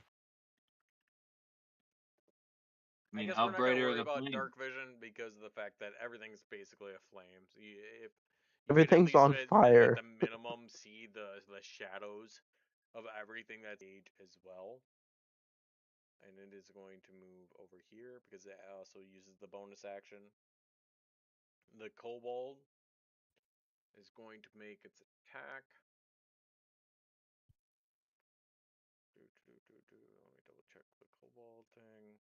I mean, guess how we're not gonna bright are worry the about flames? dark vision because of the fact that everything's basically a flame. So if you could at Everything's least on at fire. the minimum see the shadows of everything that's age as well. And it is going to move over here because it also uses the bonus action. The kobold is going to make its attack. Let me double check the kobold thing.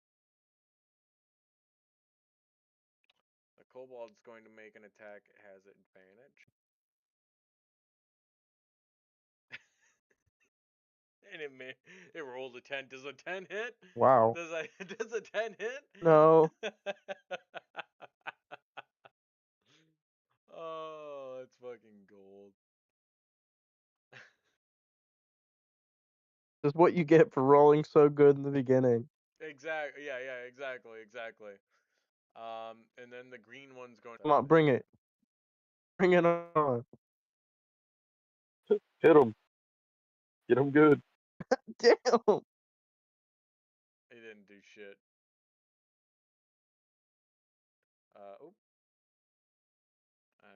The kobold's going to make an attack. It has advantage. And it rolled a 10. Does a 10 hit? Wow. Does a 10 hit? No. Oh, it's fucking gold. This is what you get for rolling so good in the beginning. Exactly. Yeah, exactly. And then the green one's going to Come on, bring it. Bring it on. Hit him. Get him good. Damn. It didn't do shit. Oop. I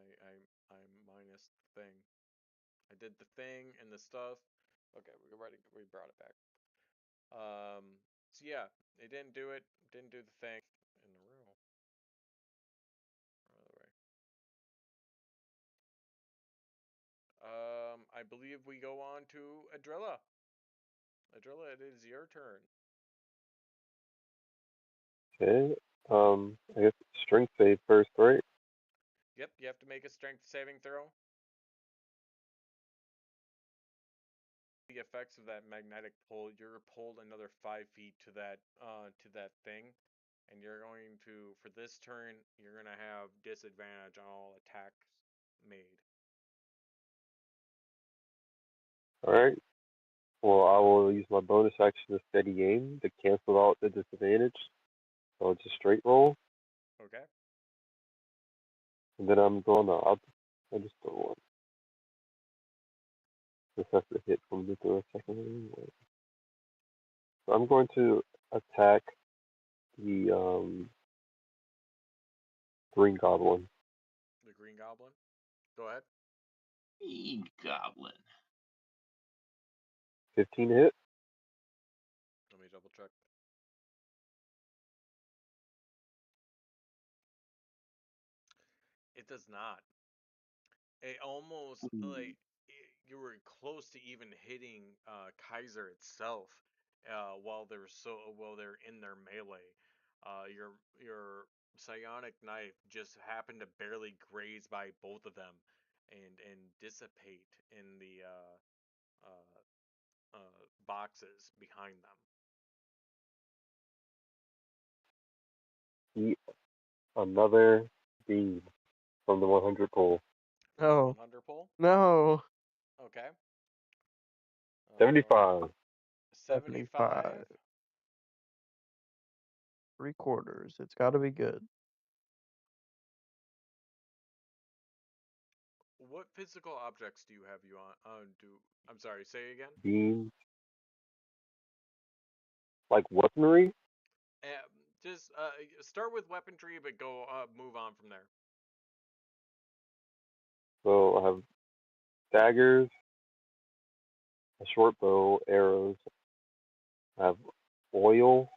minus the thing. I did the thing and the stuff. Okay, we brought it back. So yeah, it didn't do it. Didn't do the thing in the room. Other way. I believe we go on to Adrilla. Adrilla, it is your turn. Okay. I guess strength save first, right? Yep, you have to make a strength saving throw. The effects of that magnetic pull, you're pulled another 5 feet to that thing, and you're going to, for this turn, you're gonna have disadvantage on all attacks made. All right. Well, I will use my bonus action to steady aim to cancel out the disadvantage. So it's a straight roll, Okay. and then I'm going to. I just throw one. This has to hit from the throw a second anyway. So I'm going to attack the green goblin. The green goblin. Go ahead. Green goblin. 15 hit. Let me double check. It does not. It almost like you were close to even hitting Kaiser itself while they're in their melee. Your psionic knife just happened to barely graze by both of them and dissipate in the boxes behind them. Eat another beam from the 100 pole. No. 100 pull. No. Okay. 75. 75. 3/4. It's got to be good. What physical objects do you have you on? I'm sorry. Say again. Beams. Like weaponry? Just start with weaponry, but go move on from there. So I have daggers, a short bow, arrows. I have oil,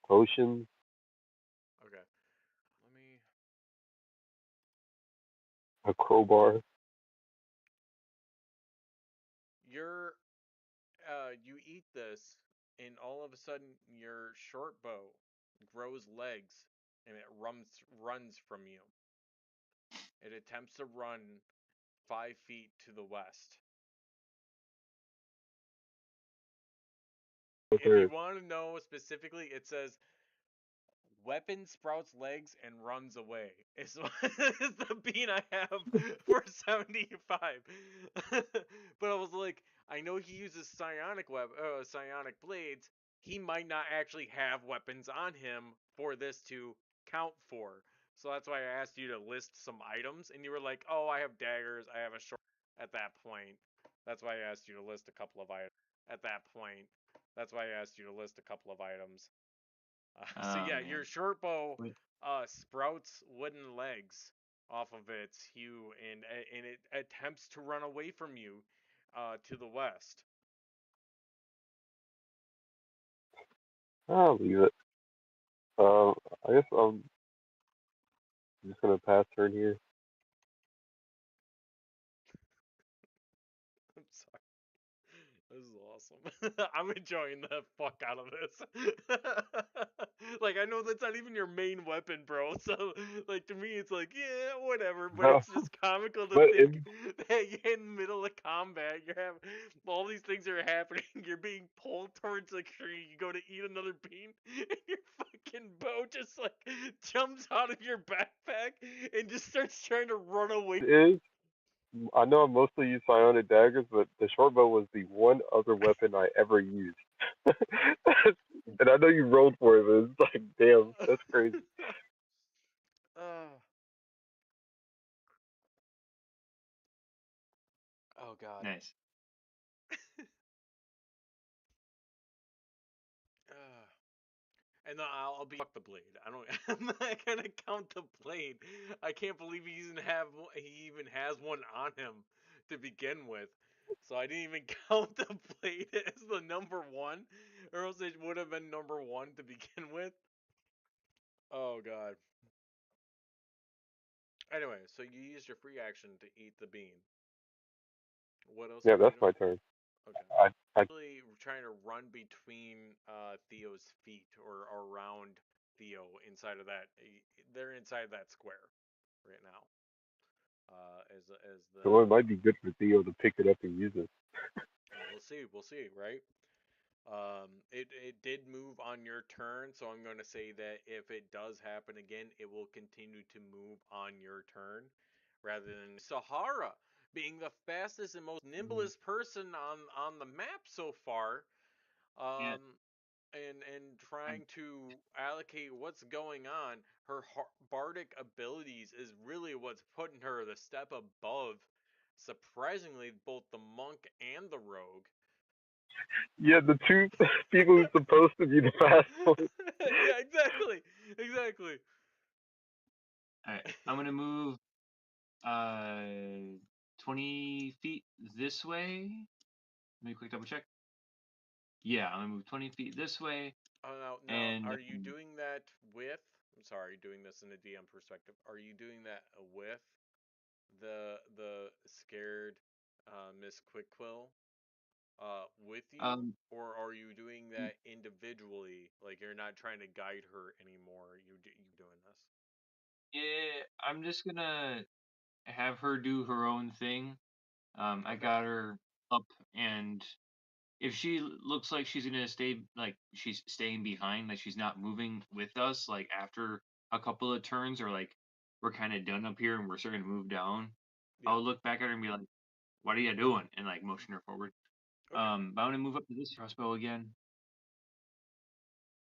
potions. Okay. Let me. A crowbar. You eat this, and all of a sudden your short bow grows legs, and it runs from you. It attempts to run 5 feet to the west. If you want to know specifically, it says weapon sprouts legs and runs away. Is the bean I have for 75. But I was like, I know he uses psionic blades. He might not actually have weapons on him for this to count for. So that's why I asked you to list some items, and you were like, "Oh, I have daggers. I have a short." At that point, that's why I asked you to list a couple of items. At that point, that's why I asked you to list a couple of items. So Oh yeah, your man. short bow Wait, sprouts wooden legs off of its hue, and it attempts to run away from you to the west. I'll leave it. I guess I'm just gonna pass turn here. I'm sorry. This is awesome. I'm enjoying the fuck out of this. Like, I know that's not even your main weapon, bro. So, like, to me, it's like, yeah, whatever. But No, it's just comical to but think that you're in the middle of combat. You're having all these things are happening. You're being pulled towards a tree. You go to eat another bean, and your fucking bow just like jumps out of your backpack and just starts trying to run away. it is. I know I mostly use psionic daggers, but the short bow was the one other weapon I ever used. And I know you rolled for it, but it's like, damn, that's crazy. uh, oh God. nice. Uh, and then I'll be fuck the blade. I don't. I'm not gonna count the blade. I can't believe he even has one on him to begin with. So I didn't even count the blade as the number one, or else it would have been number one to begin with. Oh God. Anyway, so you used your free action to eat the bean. What else Yeah, are you that's doing? my turn. Okay. I Really trying to run between Theo's feet or around Theo inside of that. They're inside that square right now. As so the it might be good for Theo to pick it up and use it. we'll see, right? It did move on your turn, so I'm going to say that if it does happen again, it will continue to move on your turn, rather than Sahara being the fastest and most Mm, nimblest person on the map so far. yeah. Um, and I'm, trying to allocate what's going on. Her bardic abilities is really what's putting her the step above, surprisingly, both the monk and the rogue. Yeah, the two people who's supposed to be the fast ones. Yeah, exactly, exactly. all right. I'm gonna move 20 feet this way. Let me quick double check. Yeah, I'm gonna move 20 feet this way, Now, and are you doing that with? I'm sorry, doing this in a DM perspective. Are you doing that with the scared Miss Quickquill with you, um, or are you doing that individually? Like you're not trying to guide her anymore. You doing this? yeah, I'm just gonna have her do her own thing. I Okay. got her up, and if she looks like she's gonna stay, like she's staying behind, like she's not moving with us, like after a couple of turns, or like we're kind of done up here and we're starting to move down, Yeah. I'll look back at her and be like, "What are you doing?" and like motion her forward. Okay. But I'm gonna move up to this crossbow again.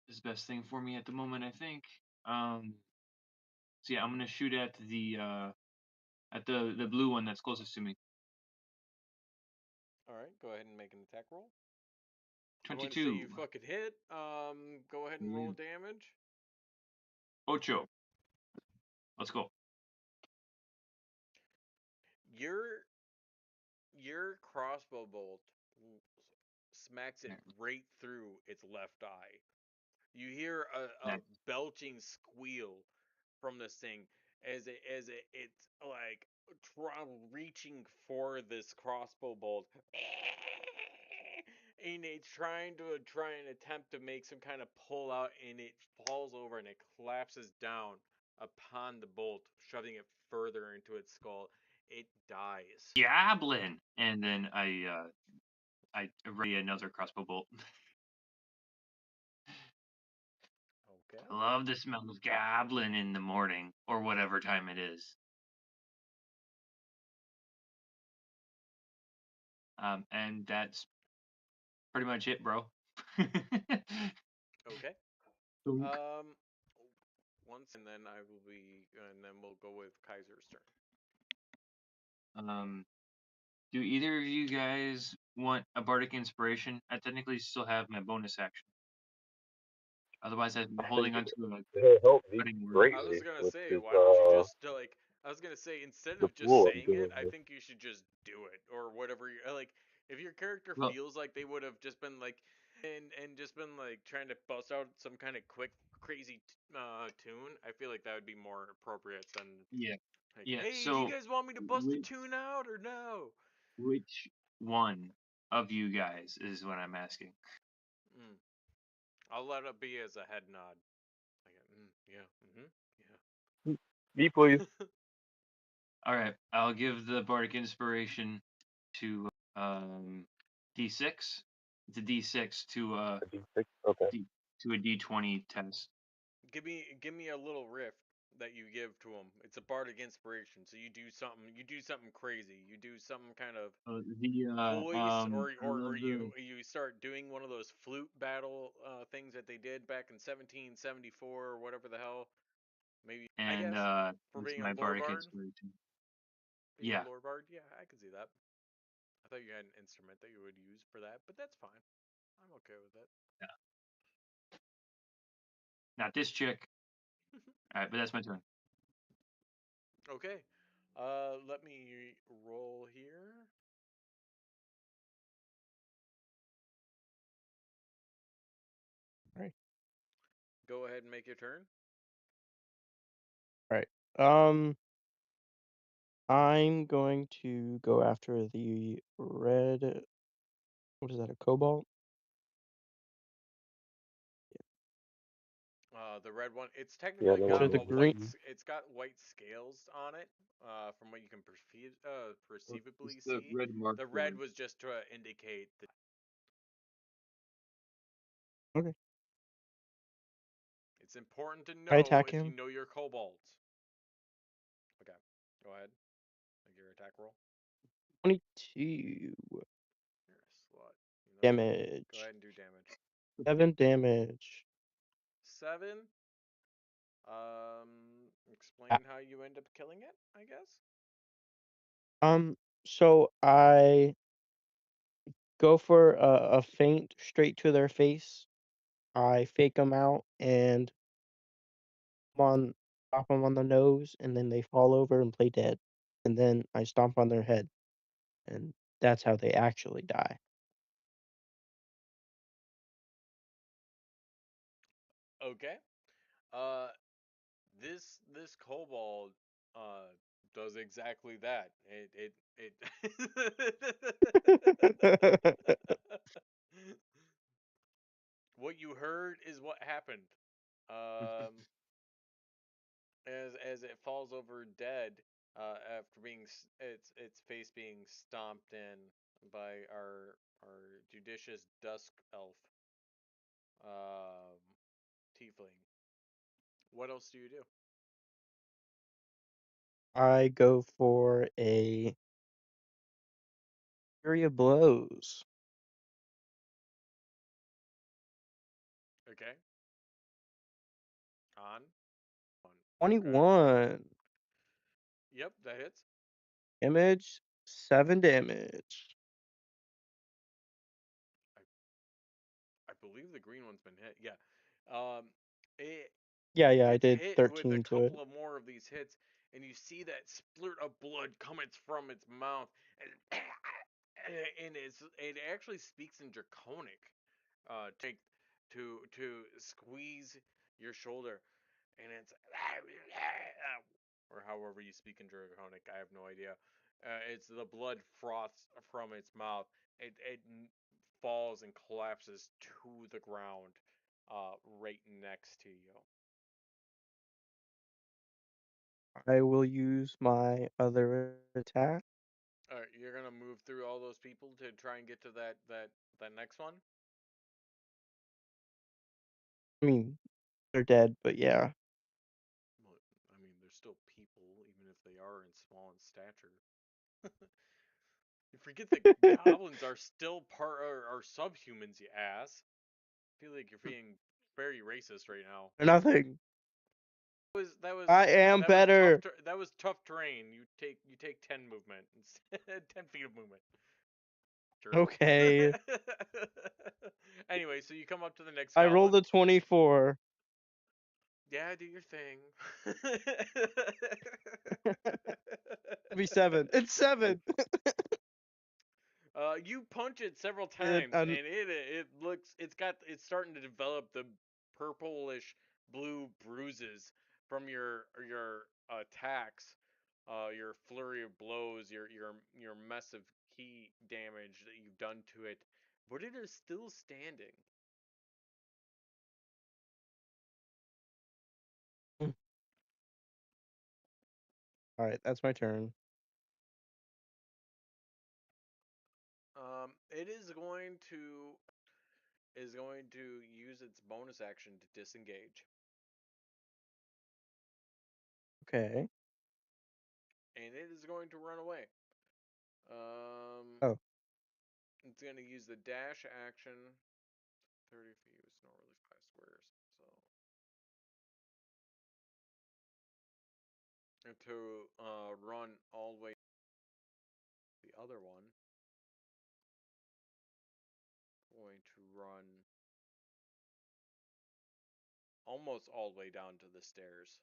Is the best thing for me at the moment, I think. Um, so yeah, I'm gonna shoot at the blue one that's closest to me. All right. Go ahead and make an attack roll. I'm going to say 22. you fucking hit. Go ahead and roll Mm, damage. Ocho. Let's go. Your your crossbow bolt smacks it There. right through its left eye. You hear a Nice. belching squeal from this thing it's like reaching for this crossbow bolt, and it's try and attempt to make some kind of pull out, and it falls over and it collapses down upon the bolt, shoving it further into its skull. It dies. Goblin. And then I ready another crossbow bolt. Okay. I love the smell of goblin in the morning or whatever time it is. And that's pretty much it, bro. Okay. Dunk. Um, once, and then I will be, and then we'll go with Kaiser's turn. Um, do either of you guys want a bardic inspiration? I technically still have my bonus action. Otherwise, I'm I think holding on to a it'll help me cutting word. I greatly was gonna with say, this why don't you just like? I was gonna say instead the of just pool I'm saying it, dealing I with. think you should just do it or whatever. Like, if your character Well, feels like they would have just been like, and just been like trying to bust out some kind of quick, crazy tune, I feel like that would be more appropriate than yeah, like, yeah. hey, do you So, guys want me to bust a which tune out or no? which one of you guys is what I'm asking? Mm. I'll let it be as a head nod. Like, yeah, Me, please. All right, I'll give the bardic inspiration to D6. It's a D6 to A D6. Okay. to a D20 test. give me a little riff that you give to him. It's a bardic inspiration. So you do something crazy. You do some kind of voice I or love the you start doing one of those flute battle things that they did back in 1774 or whatever the hell. Maybe I and guess for it's being a my lore bardic bard, inspiration. being a Yeah, lore bard, yeah, I could see that. I thought you had an instrument that you would use for that, but that's fine. I'm okay with it. yeah. Not this chick. All right, but that's my turn. Okay. Let me roll here. Right. Go ahead and make your turn. Right. I'm going to go after the red. What is that? A cobalt? The red one. It's Yeah, technically the After got one the a with the green. white. key. It's got white scales on it. From what you can It's perceivably the see. red marked The red one. was just to indicate that Okay. it's important to I know attack if you him. know your kobolds. Okay, go ahead. Make your attack roll. 22 You're a slut. You know what? Go damage. ahead and do damage. 7 damage. 7. Ah, Explain how you end up killing it, I guess. So I go for a feint straight to their face. I fake them out and on stop them on the nose, and then they fall over and play dead. And then I stomp on their head, and that's how they actually die. Okay. Uh, this kobold uh does exactly that. What you heard is what happened. Um, as it falls over dead, after being its face being stomped in by our judicious dusk elf, um, tiefling. What else do you do? I go for a area blows. Okay, on one. Okay. 21 Yep, that hits. damage, 7 damage. I I believe the green one's been hit. Yeah. Um, it Yeah, I gets did hit with a 13 to it. couple of more of these hits, and you see that splurt of blood coming from its mouth, and it actually speaks in Draconic, take to squeeze your shoulder, and it's or however you speak in Draconic, I have no idea. It's the blood froths from its mouth. It falls and collapses to the ground, right next to you. I will use my other attack. All right, you're gonna move through all those people to try and get to that next one. I mean, they're dead, but yeah. Well, I mean, they're still people, even if they are in small in stature. You forget that goblins are still are subhumans, you ass. I feel like you're being very racist right now. Nothing. That was I am better. That was tough terrain. You take 10 movement, 10 feet of movement. Jerk. Okay. Anyway, so you come up to the next I goblin. rolled a 24. Yeah, do your thing. Be 7. It's 7. You punch it several times, And, and it's starting to develop the purplish blue bruises from your attacks, your flurry of blows, your mess of key damage that you've done to it, but it is still standing. all right, that's my turn. It is going to use its bonus action to disengage. Okay. And it is going to run away. Oh. It's going to use the dash action. 30 feet is not really 5 squares, so. And to run all the way to the other one. Going to run almost all the way down to the stairs.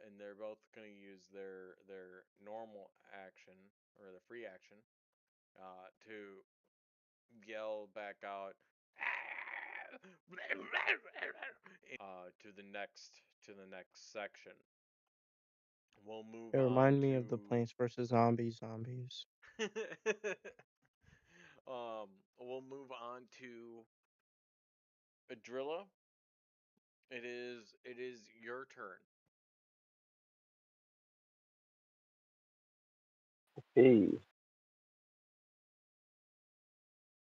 And they're both going to use their normal action, or the free action, to yell back out to the next section. We'll move It on remind me of the to Plants vs. Zombies. we'll move on to Adrilla. It is your turn. Hey,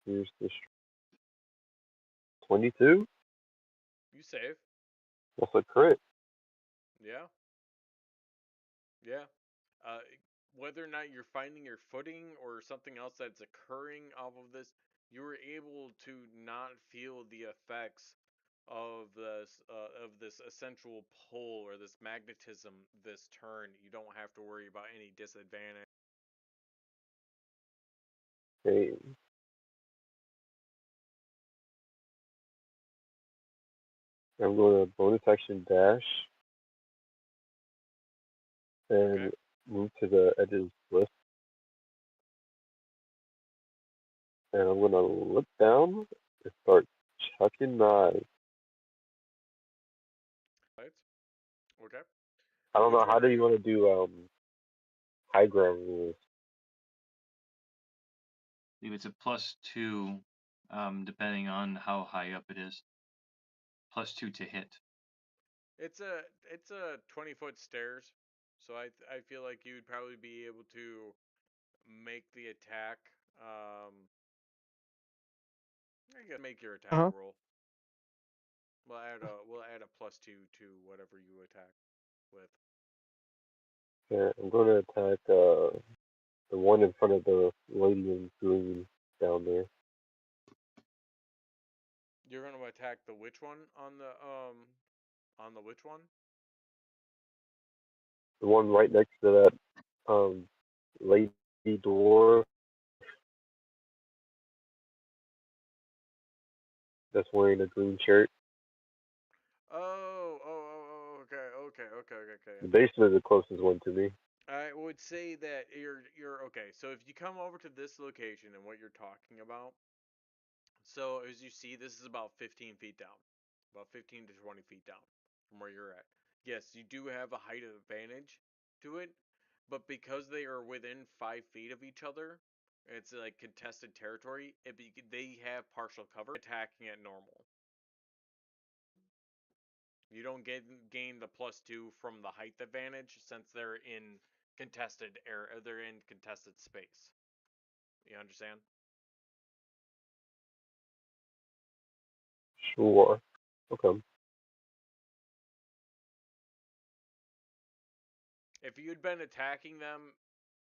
here's the 22. You save. That's a crit. Yeah. Yeah. Uh, Whether or not you're finding your footing or something else that's occurring off of this, you were able to not feel the effects of this essential pull or this magnetism this turn. You don't have to worry about any disadvantage. Hey, I'm going to bonus action dash and Okay. move to the edge of the cliff. And I'm going to look down and start chucking knives. Right. Okay. I don't know, Which how one do are you you? want to do high ground rules? I believe it's a +2, depending on how high up it is. +2 to hit. It's a 20-foot stairs, so I feel like you'd probably be able to make the attack. I guess make your attack Uh-huh. roll. We'll add a +2 to whatever you attack with. Yeah, I'm going to attack the one in front of the lady in green down there. You're gonna attack the which one on the which one? The one right next to that lady dwarf that's wearing a green shirt. Okay. The basement is the closest one to me. I would say that you're okay. So if you come over to this location and what you're talking about, so as you see, this is about 15 feet down, about 15 to 20 feet down from where you're at. Yes, you do have a height advantage to it, but because they are within 5 feet of each other, it's like contested territory. They have partial cover, attacking at normal. You don't gain the +2 from the height advantage since they're in contested area. They're in contested space. You understand? Sure. Okay. If you'd been attacking them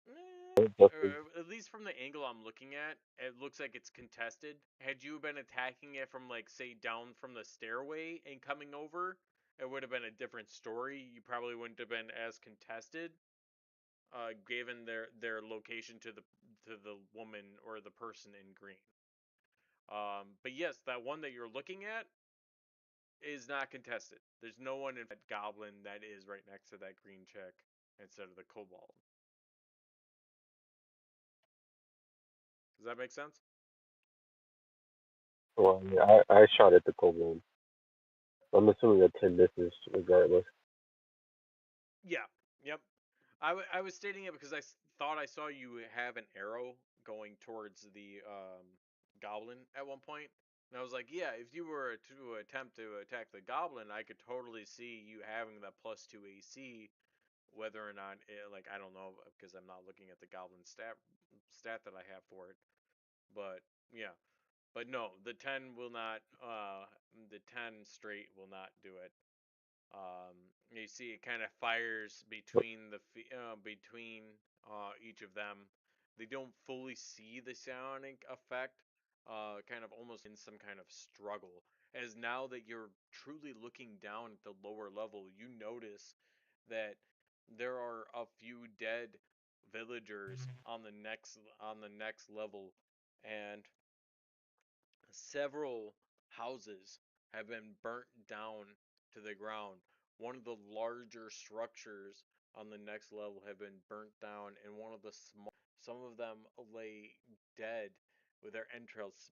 At least from the angle I'm looking at, it looks like it's contested. Had you been attacking it from, like, say, down from the stairway and coming over, it would have been a different story. You probably wouldn't have been as contested, given their location to the woman or the person in green. But yes, that one that you're looking at is not contested. There's no one in that goblin that is right next to that green chick instead of the kobold. Does that make sense? Well, yeah, I shot at the kobold. I'm assuming a 10 misses regardless. Yeah. Yep. I was stating it because thought I saw you have an arrow going towards the goblin at one point. And I was like, yeah, if you were to attempt to attack the goblin, I could totally see you having that +2 AC. Whether or not, like, I don't know because I'm not looking at the goblin stat that I have for it. But yeah, but no, the 10 straight will not do it. You see, it kind of fires between each of them. They don't fully see the sonic effect. Kind of almost in some kind of struggle. As now that you're truly looking down at the lower level, you notice that there are a few dead villagers on the next level, and several houses have been burnt down to the ground. One of the larger structures on the next level have been burnt down, and one of the some of them lay dead with their entrails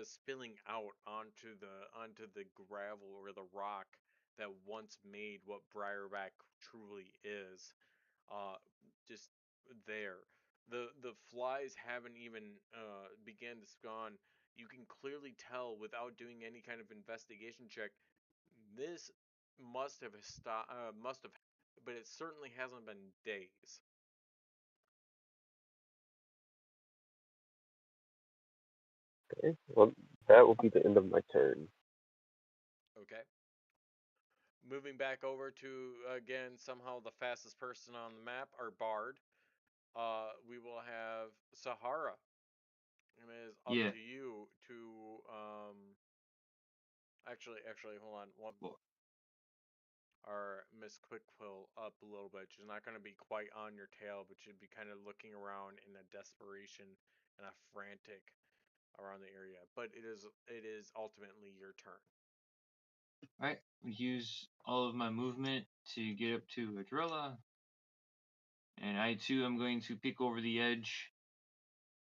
spilling out onto the gravel or the rock that once made what Briarback truly is. Just there. The flies haven't even began to spawn. You can clearly tell without doing any kind of investigation check. This must have, but it certainly hasn't been days. Okay, well, that will be the end of my turn. Okay. Moving back over to again somehow the fastest person on the map, our bard. We will have Sahara. And it is up Yeah. to you to actually hold on one. Well, Our Miss Quickquill up a little bit. She's not going to be quite on your tail, but she'd be kind of looking around in a desperation and a frantic around the area. But it is ultimately your turn. all right. Use all of my movement to get up to Adrilla, and I too am going to peek over the edge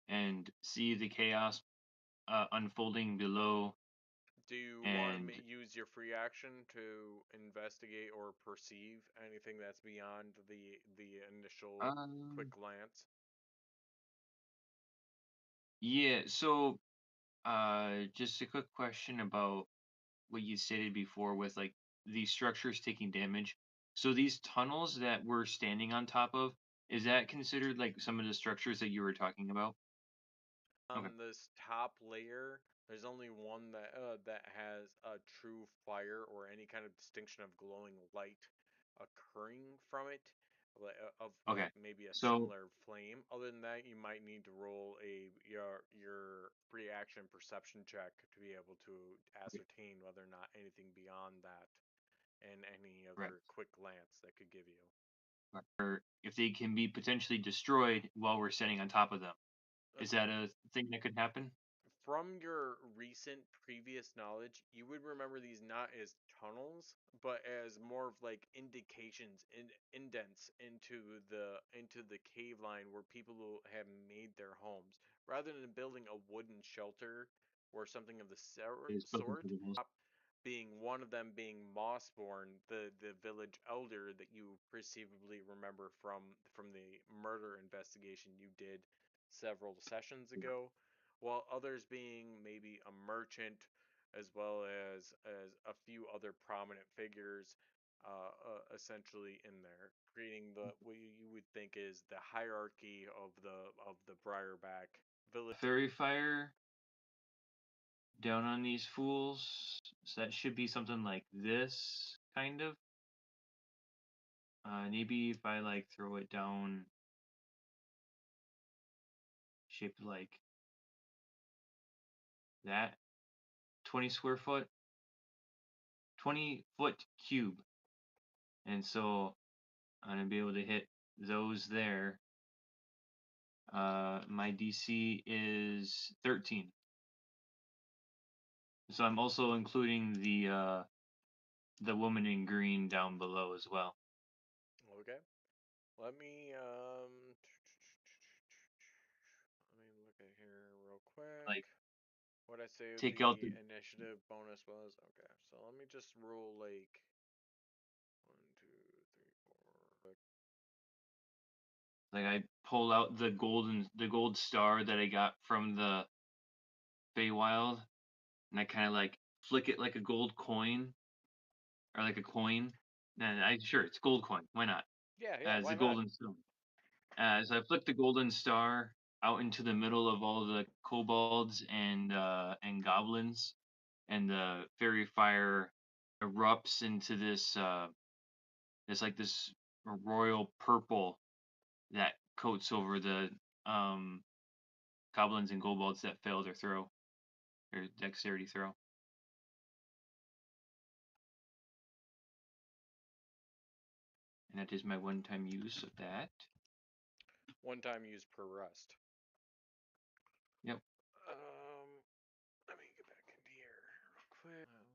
and see the chaos unfolding below. Do you want And to use your free action to investigate or perceive anything that's beyond the initial quick um, glance? yeah. So, just a quick question about what you stated before with like these structures taking damage. So these tunnels that we're standing on top of, is that considered like some of the structures that you were talking about? Okay. On this top layer, there's only one that has a true fire or any kind of distinction of glowing light occurring from it, of Okay. like maybe a So similar flame. Other than that, you might need to roll your free action perception check to be able to okay, ascertain whether or not anything beyond that and any right. other quick glance that could give you. Or if they can be potentially destroyed while we're standing on top of them. Uh, Is that a thing that could happen? From your recent previous knowledge, you would remember these not as tunnels, but as more of like indications and indents into the cave line where people have made their homes, rather than building a wooden shelter or something of the It's built into sort. the walls. Being one of them being Mossborn, the village elder that you perceivably remember from the murder investigation you did several sessions Yeah. ago, while others being maybe a merchant as well as a few other prominent figures, essentially in there, creating the what you would think is the hierarchy of the Briarback village. Fairy fire down on these fools. So that should be something like this, kind of. Maybe if I like throw it down shaped like that, 20 square foot, 20-foot cube. And so I'm gonna be able to hit those there. My DC is 13. So I'm also including the woman in green down below as well. Okay. Let me look at here real quick. Like, What I say take the out the initiative bonus was? Okay, so let me just rule like 1, 2, 3, 4. like I pull out the gold star that I got from the Feywild, and I kind of like flick it like a gold coin or like a coin. And sure it's gold coin. Why not? Yeah, As why a not? golden stone. As I flick the golden star out into the middle of all the kobolds and goblins, and the fairy fire erupts into this this royal purple that coats over the goblins and kobolds that failed their throw, their dexterity throw. And that is my one-time use of that. One-time use per rest. Yep. Let me get back into here real quick. That one.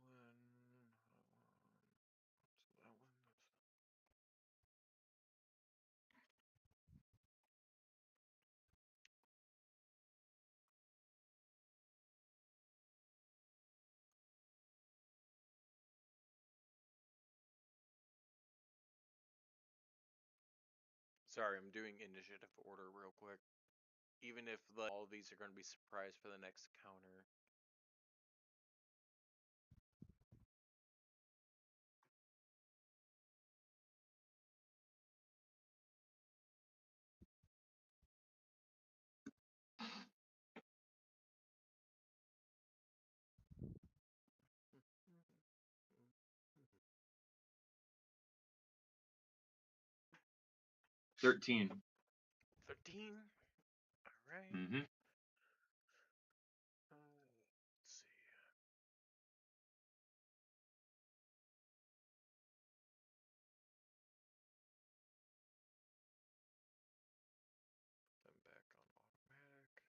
Sorry, I'm doing initiative order real quick. Even if all of these are going to be surprised for the next counter. $13. 13? Alright. Mm-hmm. Let's see. I'm back on automatic.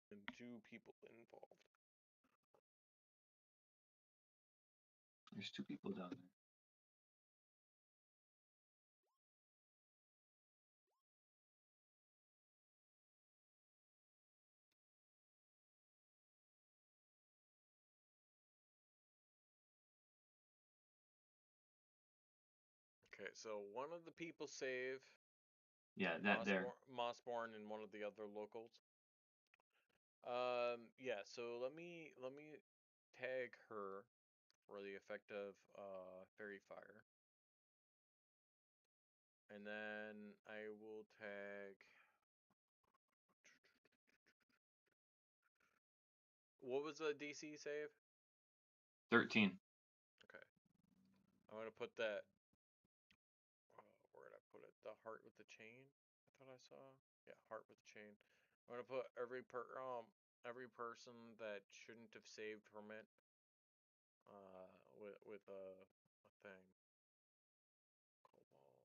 And 2 people involved. There's 2 people down there. Okay, so one of the people save. Yeah, that there. Mossborn and one of the other locals. Yeah, so let me tag her for the effect of fairy fire. And then I will tag. What was the DC save? 13. Okay. I'm gonna put that. Where did I put it? The heart with the chain. I thought I saw. Yeah, heart with the chain. I'm gonna put every person that shouldn't have saved from it. With a thing. Cobalt.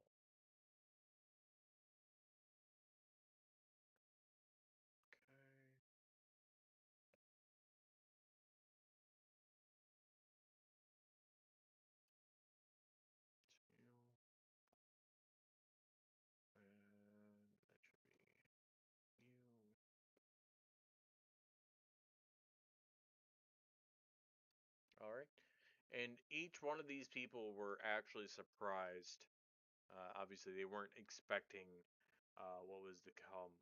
Okay. And that should be you. Alright. And each one of these people were actually surprised. Obviously, they weren't expecting what was to come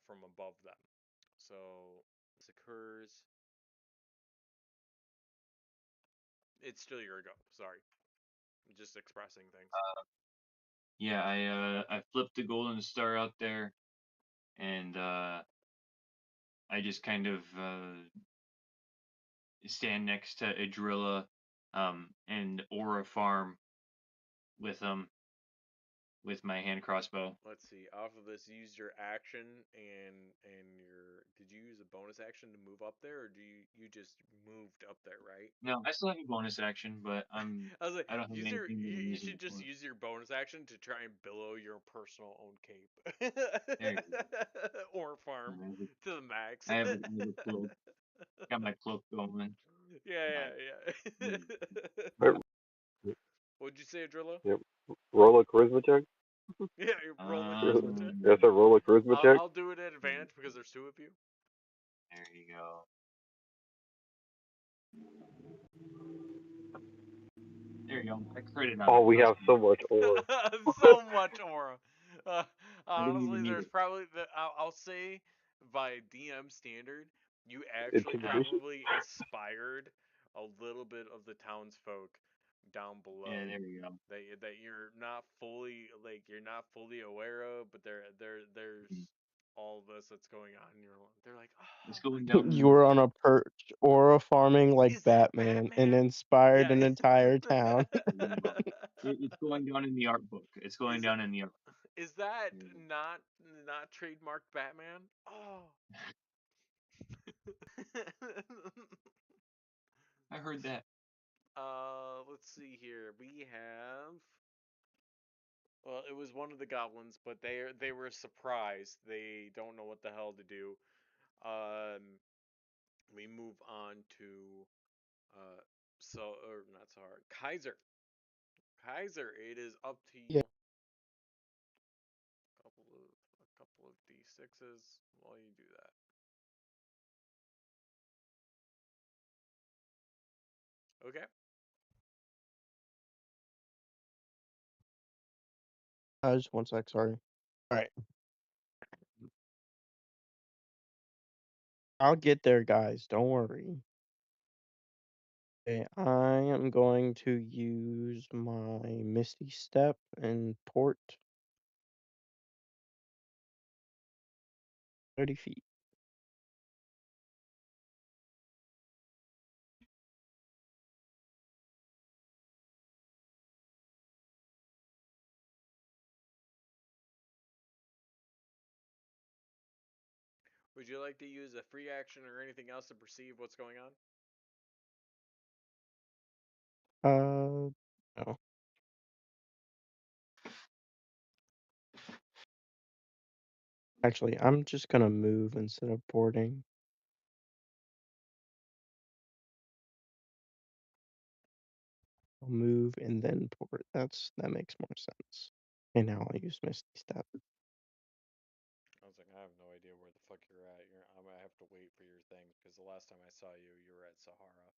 from above them. So, this occurs. It's still your go. Sorry. I'm just expressing things. Yeah, I flipped the golden star out there, and I just kind of stand next to Adrilla and Aura Farm with them, with my hand crossbow. Let's see. Off of this, use your action and your. Did you use a bonus action to move up there, or do you just moved up there, right? No, I still have a bonus action, but I was like, I don't have anything that I'm you using should it just for. use your bonus action to try and billow your personal own cape, There you go. or farm to the max. I have a cloak. Got my cloak going. Yeah, Nice. yeah. Right, What'd you say, Drillo? yep. Roll a charisma check. Yeah, you're rolling Yes, charisma check. sir. Roll a charisma check. I'll do it at advantage because there's two of you. There you go. There you go. I critted on Oh, that we first have one. so much aura. So much aura. I didn't even Honestly, need there's it. probably I'll say by DM standard, you actually Intimidation. probably inspired a little bit of the townsfolk down Yeah, below there you go. that you're not fully you're not fully aware of, but there's Mhm. all this that's going on. And they're like, It's oh my going down in You the were art on a book. perch, aura farming like god, is that Batman, and Batman? inspired Yeah. an entire town. Yeah. It's going down in the art book. It's going Is down in the art is that book. not trademarked Batman? Oh. I heard that. Let's see here. We have. Well, it was one of the goblins, but they were surprised. They don't know what the hell to do. We move on to so or not so hard. Kaiser. Kaiser, it is up to Yeah, you. A couple of d6s while you do that. Okay. just 1 sec, sorry. All right, I'll get there, guys. Don't worry. Okay, I am going to use my Misty Step and port 30 feet. Would you like to use a free action or anything else to perceive what's going on? No. Actually, I'm just gonna move instead of porting. I'll move and then port. That makes more sense. And now I'll use Misty Step. I was like, I have no idea where the fuck you're at. I'm gonna have to wait for your thing because the last time I saw you, you were at Sahara,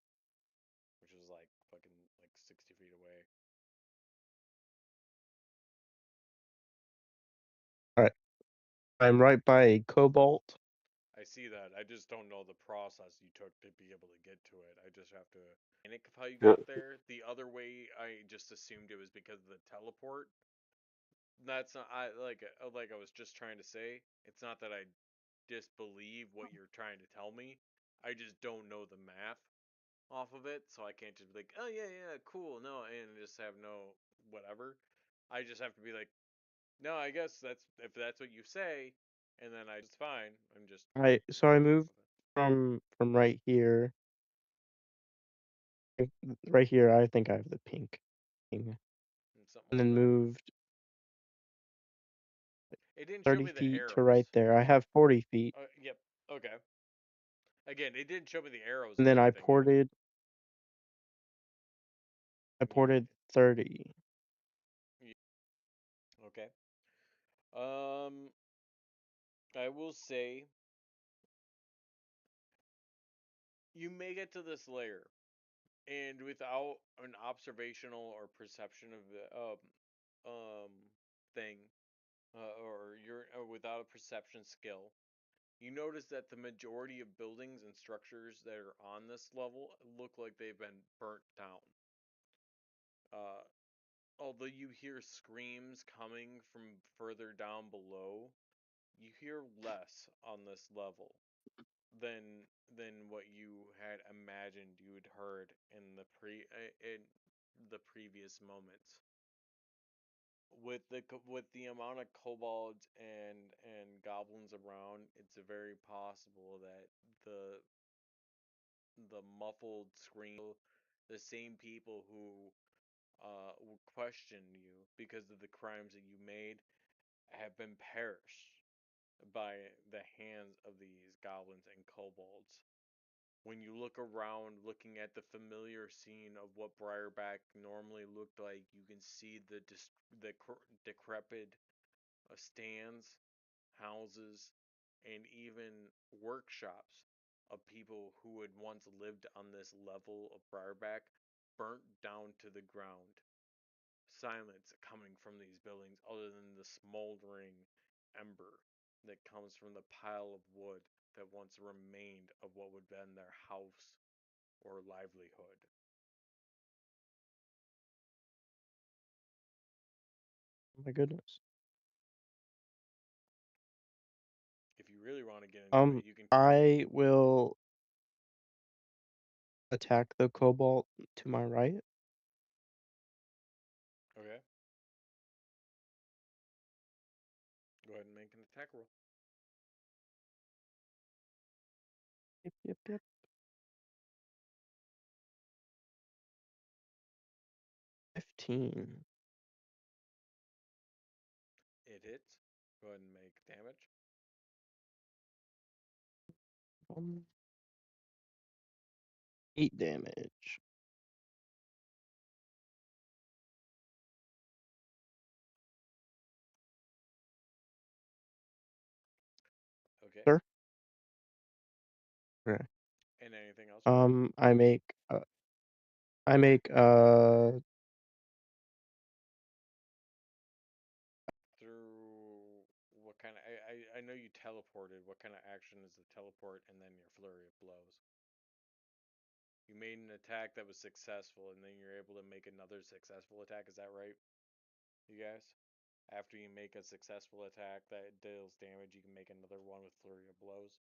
which is like fucking like 60 feet away. All right, I'm right by a cobalt. I see that. I just don't know the process you took to be able to get to it. I just have to panic of how you Yeah. got there. The other way, I just assumed it was because of the teleport. That's not. Like I was just trying to say. It's not that I disbelieve what you're trying to tell me. I just don't know the math off of it, so I can't just be like, oh yeah, yeah, cool, no, and just have no whatever. I just have to be like, no, I guess that's if that's what you say, and then it's fine. I'm just I moved from right here. Right here, I think I have the pink thing. something And like then that. moved It didn't show 30 me the feet to arrows. right there. I have 40 feet. Yep. Okay. Again, it didn't show me the arrows And or then anything. I ported 30. Okay. Um, I will say you may get to this layer, and without an observational or perception of the um thing, or without a perception skill, you notice that the majority of buildings and structures that are on this level look like they've been burnt down. Uh, Although you hear screams coming from further down below, you hear less on this level than what you had imagined you had heard in the previous moments. with the amount of kobolds and goblins around, it's very possible that the the muffled scream, the same people who will question you because of the crimes that you made, have been perished by the hands of these goblins and kobolds. When you look around, looking at the familiar scene of what Briarback normally looked like, you can see the decrepit stands, houses, and even workshops of people who had once lived on this level of Briarback burnt down to the ground. Silence coming from these buildings other than the smoldering ember that comes from the pile of wood that once remained of what would have been their house or livelihood. Oh my goodness. If you really want to get into it, you can. I will attack the cobalt to my right. Okay. Go ahead and make an attack roll. Yep. 15. It hits. Go ahead and make damage. 8 damage. Okay. Sir? Okay. And anything else you do? I make Through what kind of? I know you teleported. What kind of action is the teleport and then your flurry of blows? You made an attack that was successful, and then you're able to make another successful attack. Is that right, you guys? After you make a successful attack that deals damage, you can make another one with flurry of blows.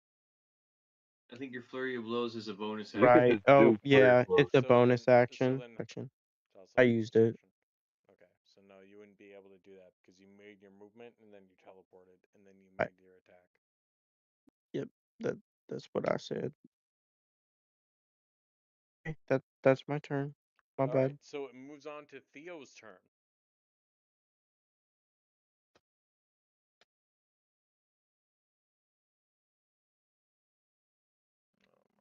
I think your flurry of blows is a bonus You could action. right. just Oh do flurry yeah, blows. it's a So then, bonus so action. then, it's also I a used bonus it. action. Okay, so no, you wouldn't be able to do that because you made your movement and then you teleported and then you Right. made your attack. Yep. That's what I said. Okay, that's my turn. My All right, bad. so it moves on to Theo's turn.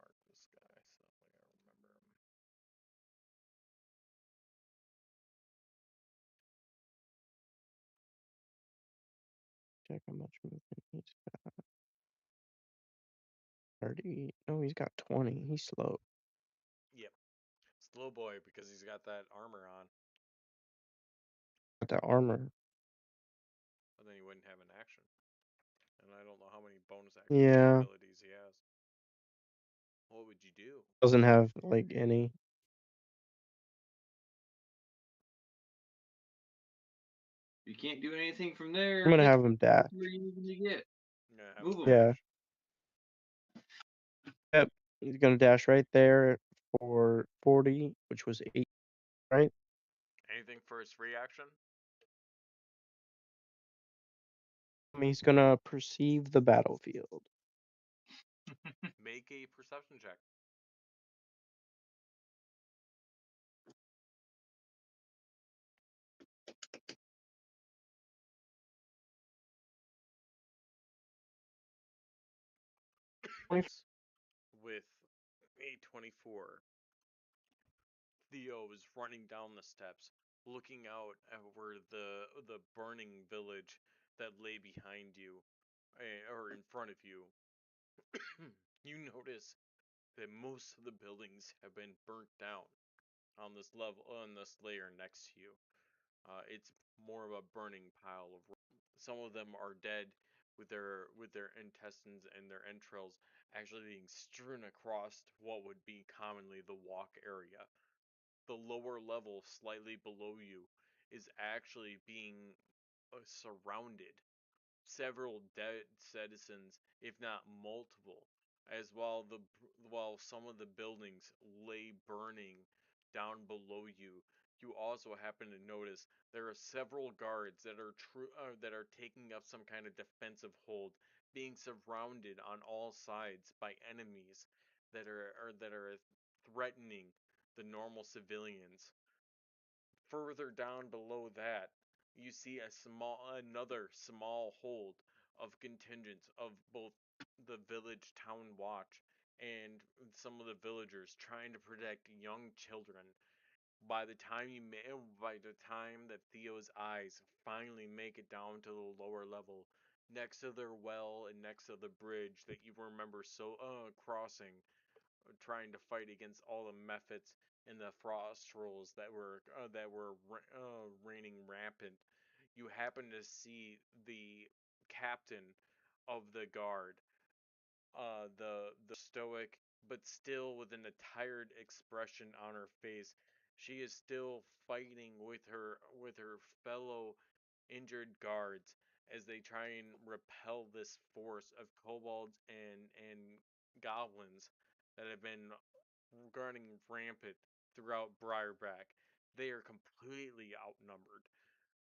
Mark this guy so I gotta remember him. Check how much movement he's got. 30. No, he's got 20. He's slow. Yep, slow boy because he's got that armor on, Got that armor. and then he wouldn't have an action. And I don't know how many bonus action Yeah. abilities he has. What would you do? Doesn't have like any. You can't do anything from there. I'm gonna Get have him dash. where you need to get. I'm gonna have Move him him. Yeah. dash. Yep. He's gonna dash right there for 40, which was 8, right? Anything for his free action? He's gonna perceive the battlefield. Make a perception check. With a 24, Theo is running down the steps, looking out over the burning village that lay behind you, or in front of you. You notice that most of the buildings have been burnt down on this level, on this layer next to you. It's more of a burning pile of. Some of them are dead, with their intestines and their entrails actually being strewn across what would be commonly the walk area. The lower level, slightly below you, is actually being surrounded. Several dead citizens, if not multiple, as while some of the buildings lay burning down below you. you also happen to notice there are several guards that are taking up some kind of defensive hold, being surrounded on all sides by enemies that are threatening the normal civilians. Further down below that, you see another small hold of contingents of both the village town watch and some of the villagers trying to protect young children. By the time that Theo's eyes finally make it down to the lower level, next to their well and next to the bridge that you remember crossing, trying to fight against all the mephits and the frost trolls that were reigning rampant, you happen to see the captain of the guard, the stoic but still with an tired expression on her face. She is still fighting with her fellow injured guards as they try and repel this force of kobolds and goblins that have been running rampant throughout Briarback. They are completely outnumbered.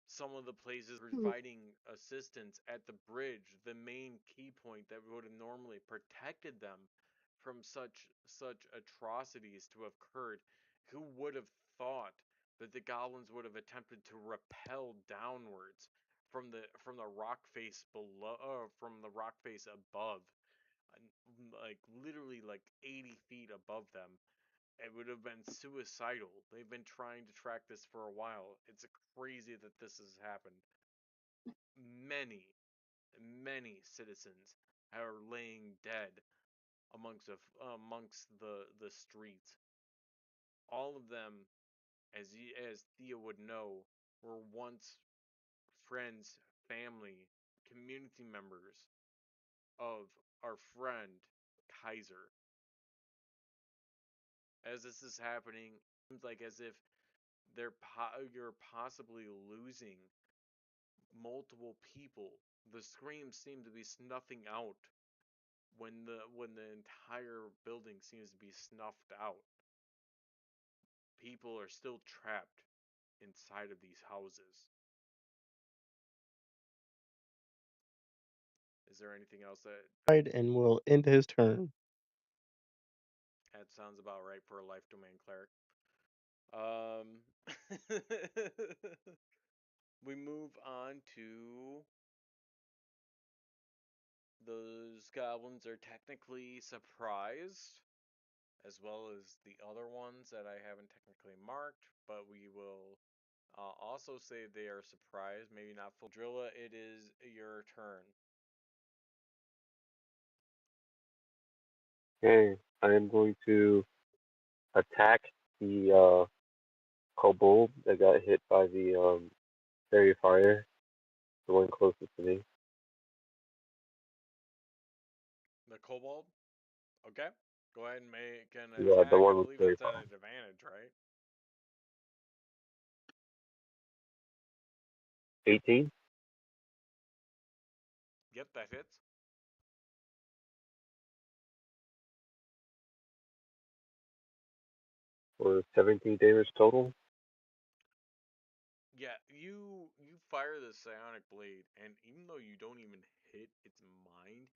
Some of the places providing assistance at the bridge, the main key point that would have normally protected them from such atrocities to have occurred. Who would have thought that the goblins would have attempted to rappel downwards from the rock face below, from the rock face above, like literally like 80 feet above them? It would have been suicidal. They've been trying to track this for a while. It's crazy that this has happened. Many, many citizens are laying dead amongst the streets. All of them, as Thea would know, were once friends, family, community members of our friend Kaiser. As this is happening, it seems like as if you're possibly losing multiple people. The screams seem to be snuffing out when the entire building seems to be snuffed out. People are still trapped inside of these houses. Is there anything else And will end his turn. that sounds about right for a life domain cleric? Um, we move on to those goblins are technically surprised, as well as the other ones that I haven't technically marked, but we will also say they are surprised, maybe not full. Drilla, it is your turn. Okay, I am going to attack the kobold that got hit by the fairy fire, the one closest to me. The kobold? Okay. Go ahead and make an Yeah, the attack. I one with believe fairy that's at fire. an advantage, right? 18 Yep, that hits. for 17 damage total. Yeah, you fire the psionic blade, and even though you don't even hit its mind,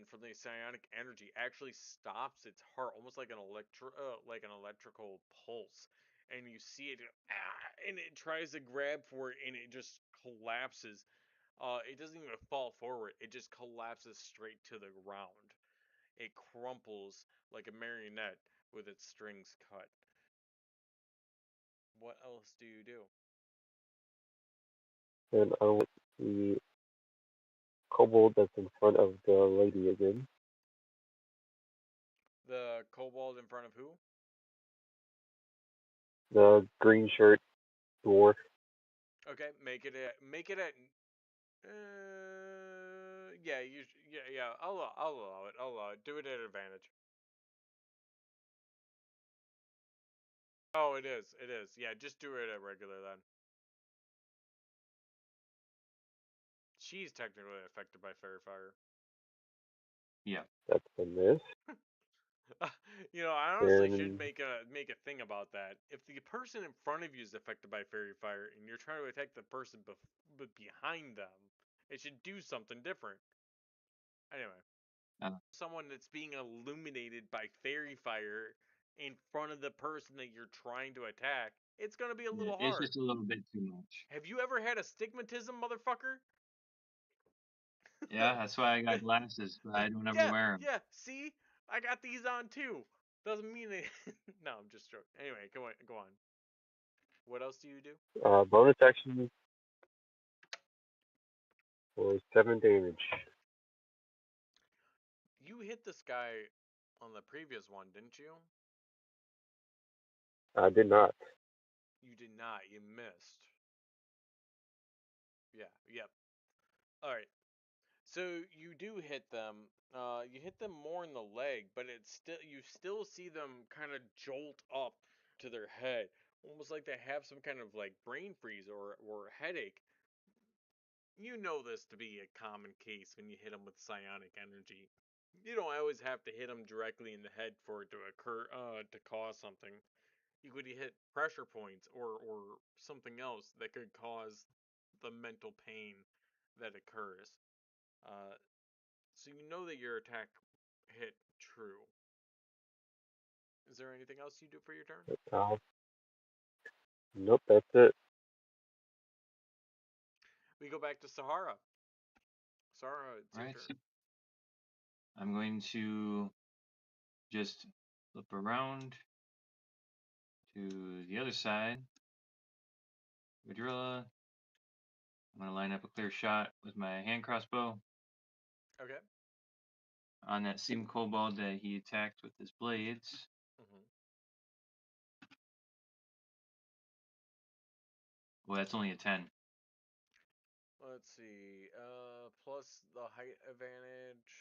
from the psionic energy actually stops its heart, almost like an electrical pulse. And you see it, and it tries to grab for it, and it just collapses. It doesn't even fall forward; it just collapses straight to the ground. It crumples like a marionette with its strings cut. What else do you do? And I'll let the kobold that's in front of the lady again. The kobold in front of who? The green shirt dwarf. Okay, make it at yeah, yeah, I'll allow it. I'll allow it. Do it at advantage. Oh, it is. It is. Yeah, just do it at regular then. She's technically affected by fairy fire. Yeah. That's a miss. I honestly should And make a thing about that. If the person in front of you is affected by fairy fire and you're trying to attack the person behind them, it should do something different. Anyway, Uh, someone that's being illuminated by fairy fire in front of the person that you're trying to attack, it's gonna be a yeah, little it's hard. just a little bit too much. Have you ever had astigmatism, motherfucker? Yeah, that's why I got glasses, but I don't ever Yeah, wear them. yeah. See, I got these on too. Doesn't mean it. No, I'm just joking. Anyway, go on. Go on. What else do you do? bonus action for 7 damage. You hit this guy on the previous one, didn't you? I did not. You did not. You missed. Yeah. Yep. All right. So you do hit them. You hit them more in the leg, but it's still you still see them kind of jolt up to their head, almost like they have some kind of like brain freeze or headache. You know this to be a common case when you hit them with psionic energy. You don't always have to hit them directly in the head for it to occur to cause something. You could hit pressure points or something else that could cause the mental pain that occurs. Uh, so you know that your attack hit true. Is there anything else you do for your turn? Uh, nope, that's it. We go back to Sahara. Sahara, it's All your right, turn. so I'm going to just flip around to the other side. Vadrilla. I'm going to line up a clear shot with my hand crossbow Okay. on that same kobold that he attacked with his blades. Mm-hmm. Well, that's only a 10. Let's see. Plus the height advantage.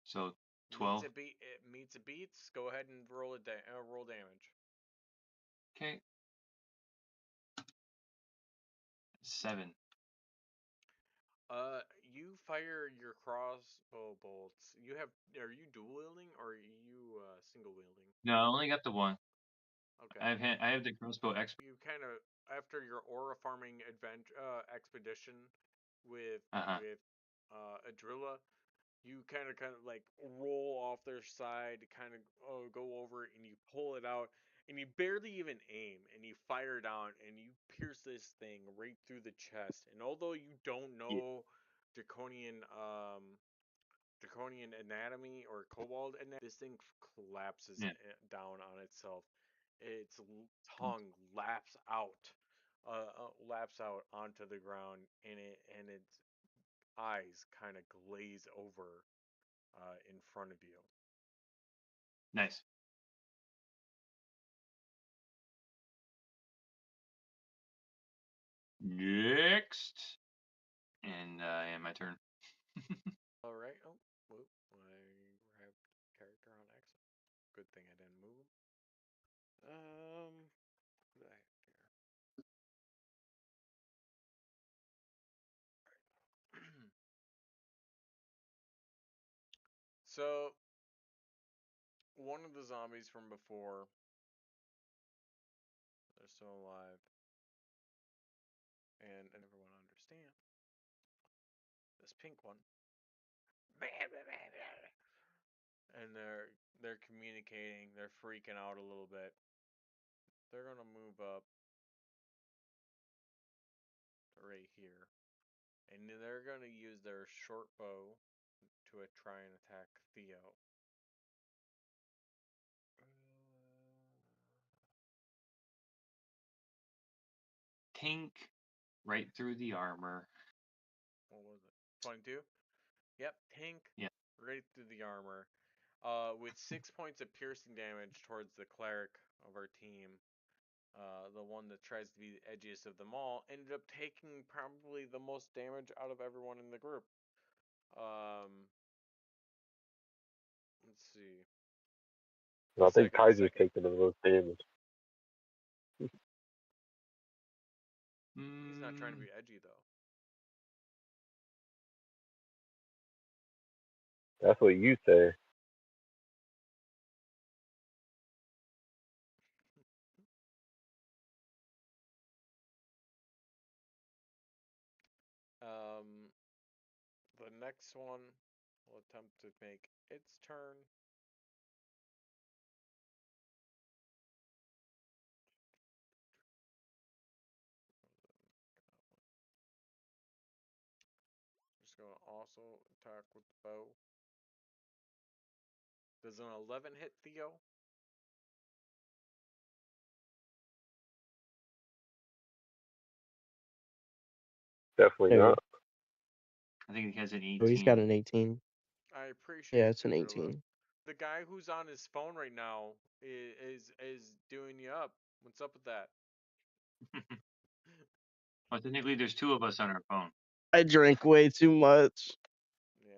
So Meets 12. it beat. It meets it beats. Go ahead and roll damage. Okay. 7. You fire your crossbow bolts. Are you dual wielding or are you single wielding? No, I only got the one. Okay. I have the crossbow X. You kind of after your aura farming expedition with Uh-huh. with Adrilla, you kind of like roll off their side, kind of go over and you pull it out, and you barely even aim, and you fire down, and you pierce this thing right through the chest. And although you don't Yeah. know draconian draconian anatomy or kobold anatomy, this thing collapses Yeah. down on itself. Its tongue laps out onto the ground, and its eyes kind of glaze over in front of you. Nice. Next. And my turn. All right. Oh, whoop! I grabbed character on accident. Good thing I didn't move. What did I have here? So one of the zombies from before, they're still alive, and everyone understand this pink one. And they're communicating. They're freaking out a little bit. They're gonna move up right here, and they're gonna use their short bow to try and attack Theo. Tink right through the armor. What was it? 22? Yep, tank Yeah. right through the armor. With 6 points of piercing damage towards the cleric of our team. The one that tries to be the edgiest of them all ended up taking probably the most damage out of everyone in the group. Um, let's see. I think Second, Kaiser's second. taking the most damage. He's not trying to Mm, be edgy though. That's what you say. The next one will attempt to make its turn. Just gonna also attack with the bow. Does an 11 hit Theo? Definitely No, not. I think he has an no, he's got 18. an 18. I Yeah, appreciate it's an it, Drilla. 18. The guy who's on his phone right now is doing you up. What's up with that? Well, technically, there's two of us on our phone. I drank way too much. Yeah.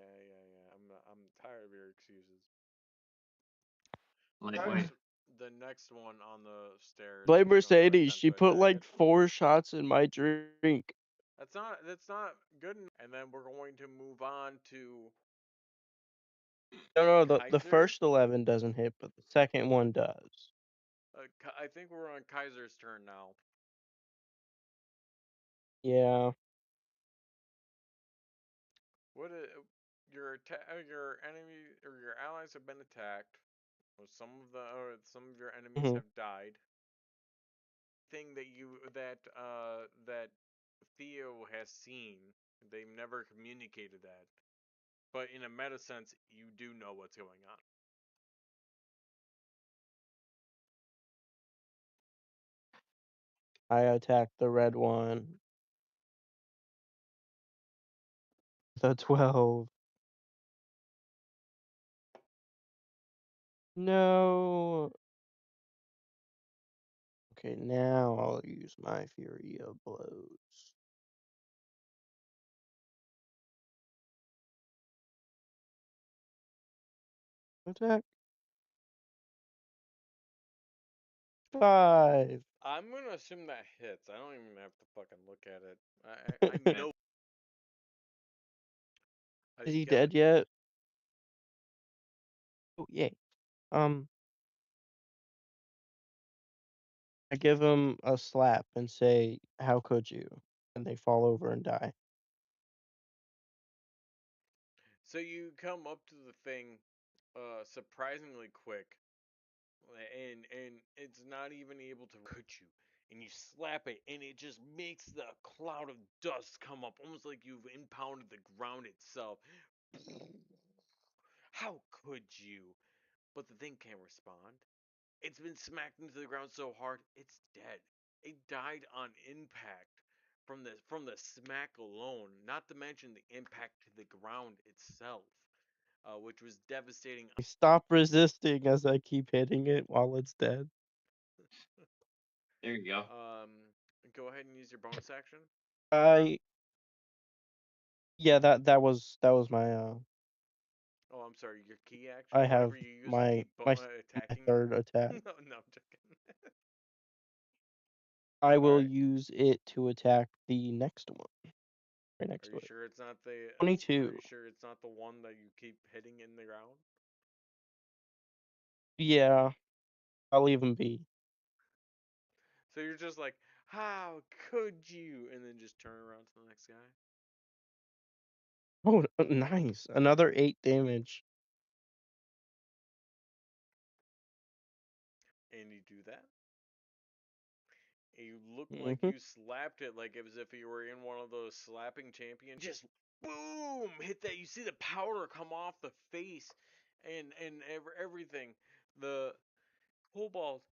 I'm tired of your excuses. Lightweight. The next one on the stairs Blame is gonna Mercedes. attempt She to put attack like it. 4 shots in my drink. That's not good enough. And then we're going to move on to No, the Kaiser. first 11 doesn't hit, but the second one does. I think we're on Kaiser's turn now. Yeah. What your enemy or your allies have been attacked. Or some of your enemies Mhm. have died. Thing that Theo has seen, they've never communicated that. But in a meta sense, you do know what's going on. I attacked the red one. The 12. No. Okay, now I'll use my Fury of Blows. Attack. 5. I'm gonna assume that hits. I don't even have to fucking look at it. I Is know. he Yep. dead yet? Oh, yay. I give him a slap and say, "How could you?" And they fall over and die. So you come up to the thing, surprisingly quick, and it's not even able to hit you. And you slap it, and it just makes the cloud of dust come up, almost like you've impounded the ground itself. How could you? But the thing can't respond. It's been smacked into the ground so hard, it's dead. It died on impact from the smack alone, not to mention the impact to the ground itself, which was devastating. I stop resisting as I keep hitting it while it's dead. There you go. Go ahead and use your bonus action. I Yeah, that was my Oh, I'm sorry, your key action, I whatever have you use to my keep my my attacking. third attack. No, I'm joking. I All will right. use it to attack the next one. Right Are next to you it. sure it's not the? Are 22. you sure it's not the one that you keep hitting in the ground? Yeah, I'll leave him be. So you're just like, how could you? And then just turn around to the next guy. Oh, nice. Another 8 damage. And you do that. And you look like Mhm. you slapped it like as if you were in one of those slapping champions. Just boom, hit that. You see the powder come off the face, and everything. The cobalt.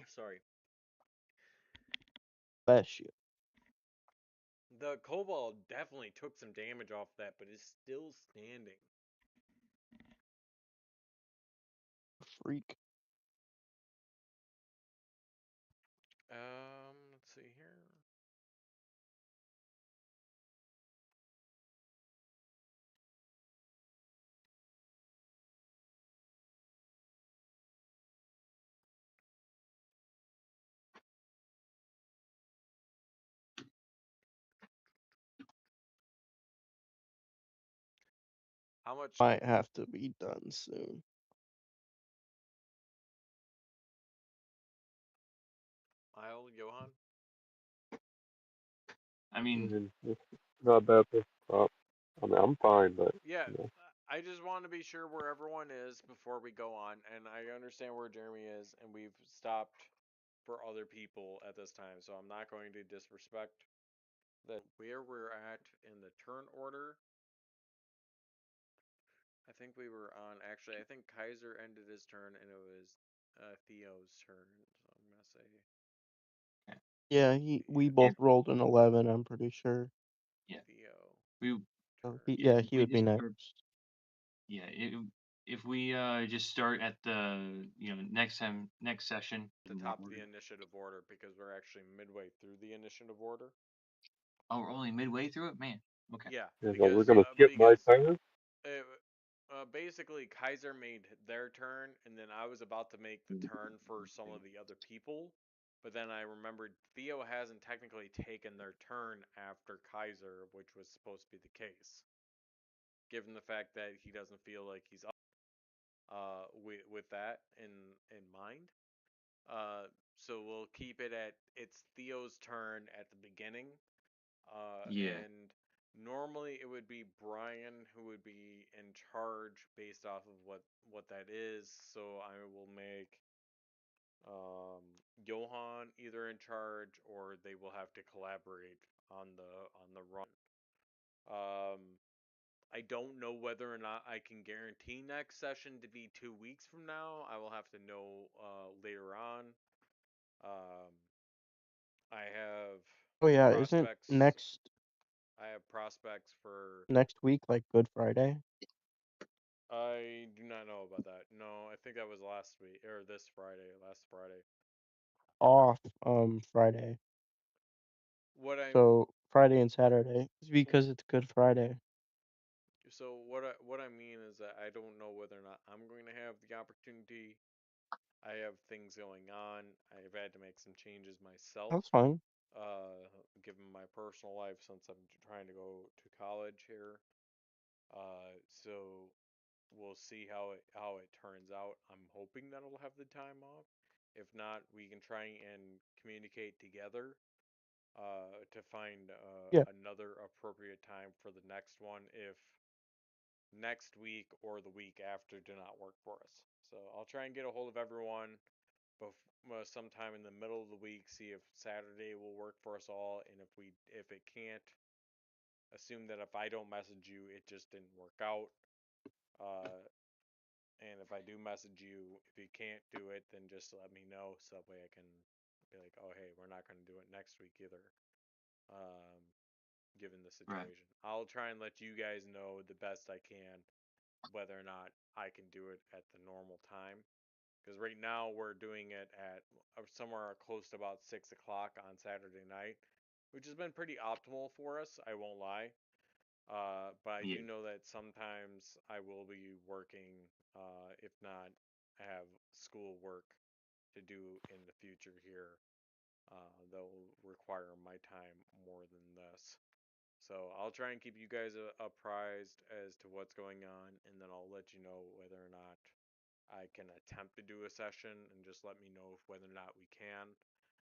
Sorry. Bless you. The cobalt definitely took some damage off that, but is still standing. Freak. Let's see here. How much? Might have to be done soon. Isle Johan? I mean, It's not bad. I mean, I'm fine, but Yeah, you know, I just want to be sure where everyone is before we go on, and I understand where Jeremy is, and we've stopped for other people at this time, so I'm not going to disrespect that where we're at in the turn order. I think we were on, actually, I think Kaiser ended his turn, and it was Theo's turn, so I'm gonna say Yeah, we both If rolled an 11. I'm pretty sure. yeah, Theo we So turn. yeah, yeah, if he we would be just start, next. yeah, if we just start at the next session, The in what top of the order? initiative order because we're actually midway through the initiative order. Oh, we're only midway through it, man. Okay. Yeah, yeah, but we're because gonna skip my turn. uh, basically Kaiser made their turn, and then I was about to make the turn for some of the other people, but then I remembered Theo hasn't technically taken their turn after Kaiser, which was supposed to be the case, given the fact that he doesn't feel like he's up with that in mind. Uh, so we'll keep it at it's Theo's turn at the beginning. Yeah, And normally it would be Brian who would be in charge based off of what that is. So I will make Johan either in charge or they will have to collaborate on the run. I don't know whether or not I can guarantee next session to be 2 weeks from now. I will have to know later on. Um, I have Oh yeah, isn't prospects. I have prospects for. next week like Good Friday? I do not know about that. No, I think that was last week or this Friday, last Friday. Off Friday. What I'm So Friday and Saturday. It's because it's Good Friday. so what I mean is that I don't know whether or not I'm going to have the opportunity. I have things going on. I've had to make some changes myself, That's fine. given my personal life since I'm trying to go to college here. So we'll see how it turns out. I'm hoping that I'll have the time off. If not, we can try and communicate together to find Yeah. another appropriate time for the next one if next week or the week after do not work for us. So I'll try and get a hold of everyone sometime in the middle of the week, see if Saturday will work for us all, and if it can't, assume that if I don't message you, it just didn't work out. Uh, and if I do message you, if you can't do it, then just let me know so that way I can be like, oh hey, we're not going to do it next week either. Um, Given the right. situation. I'll try and let you guys know the best I can whether or not I can do it at the normal time. Because right now we're doing it at somewhere close to about 6 o'clock on Saturday night, which has been pretty optimal for us. I won't lie. But I Yeah. do know that sometimes I will be working, if not have school work to do in the future here that will require my time more than this. So I'll try and keep you guys apprised as to what's going on, and then I'll let you know whether or not I can attempt to do a session, and just let me know whether or not we can,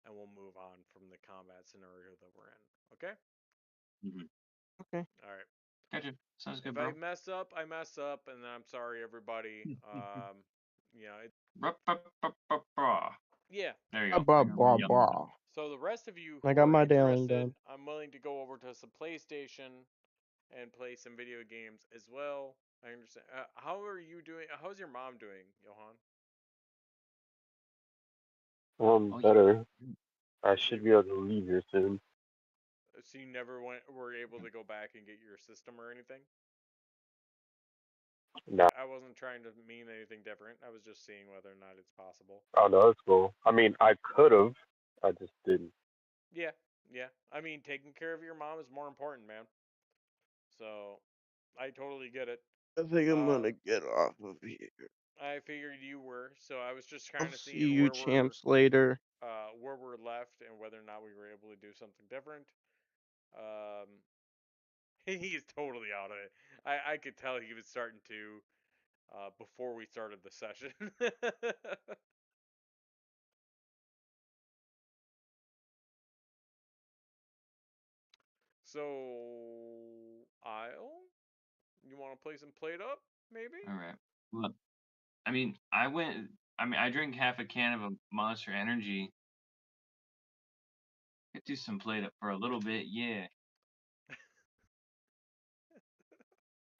and we'll move on from the combat scenario that we're in. Okay? Mm-hmm. Okay. All right. Gotcha. Sounds If good, I bro. mess up, I mess up, and then I'm sorry, everybody. You know, yeah. There you Blah go. blah I got my blah yelling blah. done. So the rest of you I who got are my dialing interested, done. I'm willing to go over to some PlayStation and play some video games as well. I understand. How are you doing? How's your mom doing, Johan? Oh yeah. Better. I She, should be able to leave here soon. so you never were able to go back and get your system or anything? No, I wasn't trying to mean anything different. I was just seeing whether or not it's possible. oh no, it's cool. I mean, I could have, I just didn't. Yeah, yeah. I mean, taking care of your mom is more important, man. So, I totally get it. I think I'm Uh, gonna get off of here. I figured you were, so I was just I'll kind of see seeing you champs later. where we're left and whether or not we were able to do something different. Um, he's totally out of it. I could tell he was starting to before we started the session. So, Isle? You want to play some Plate Up, maybe? All right. Look, I drank half a can of a Monster Energy. Could do some Plate Up for a little bit, yeah.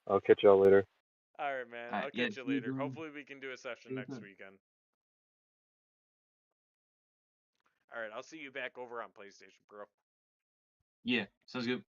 I'll catch y'all later. All right, man. All right, I'll yeah, catch you see you later. soon. Hopefully, we can do a session See you next soon. weekend. All right, I'll see you back over on PlayStation, bro. Yeah, sounds good.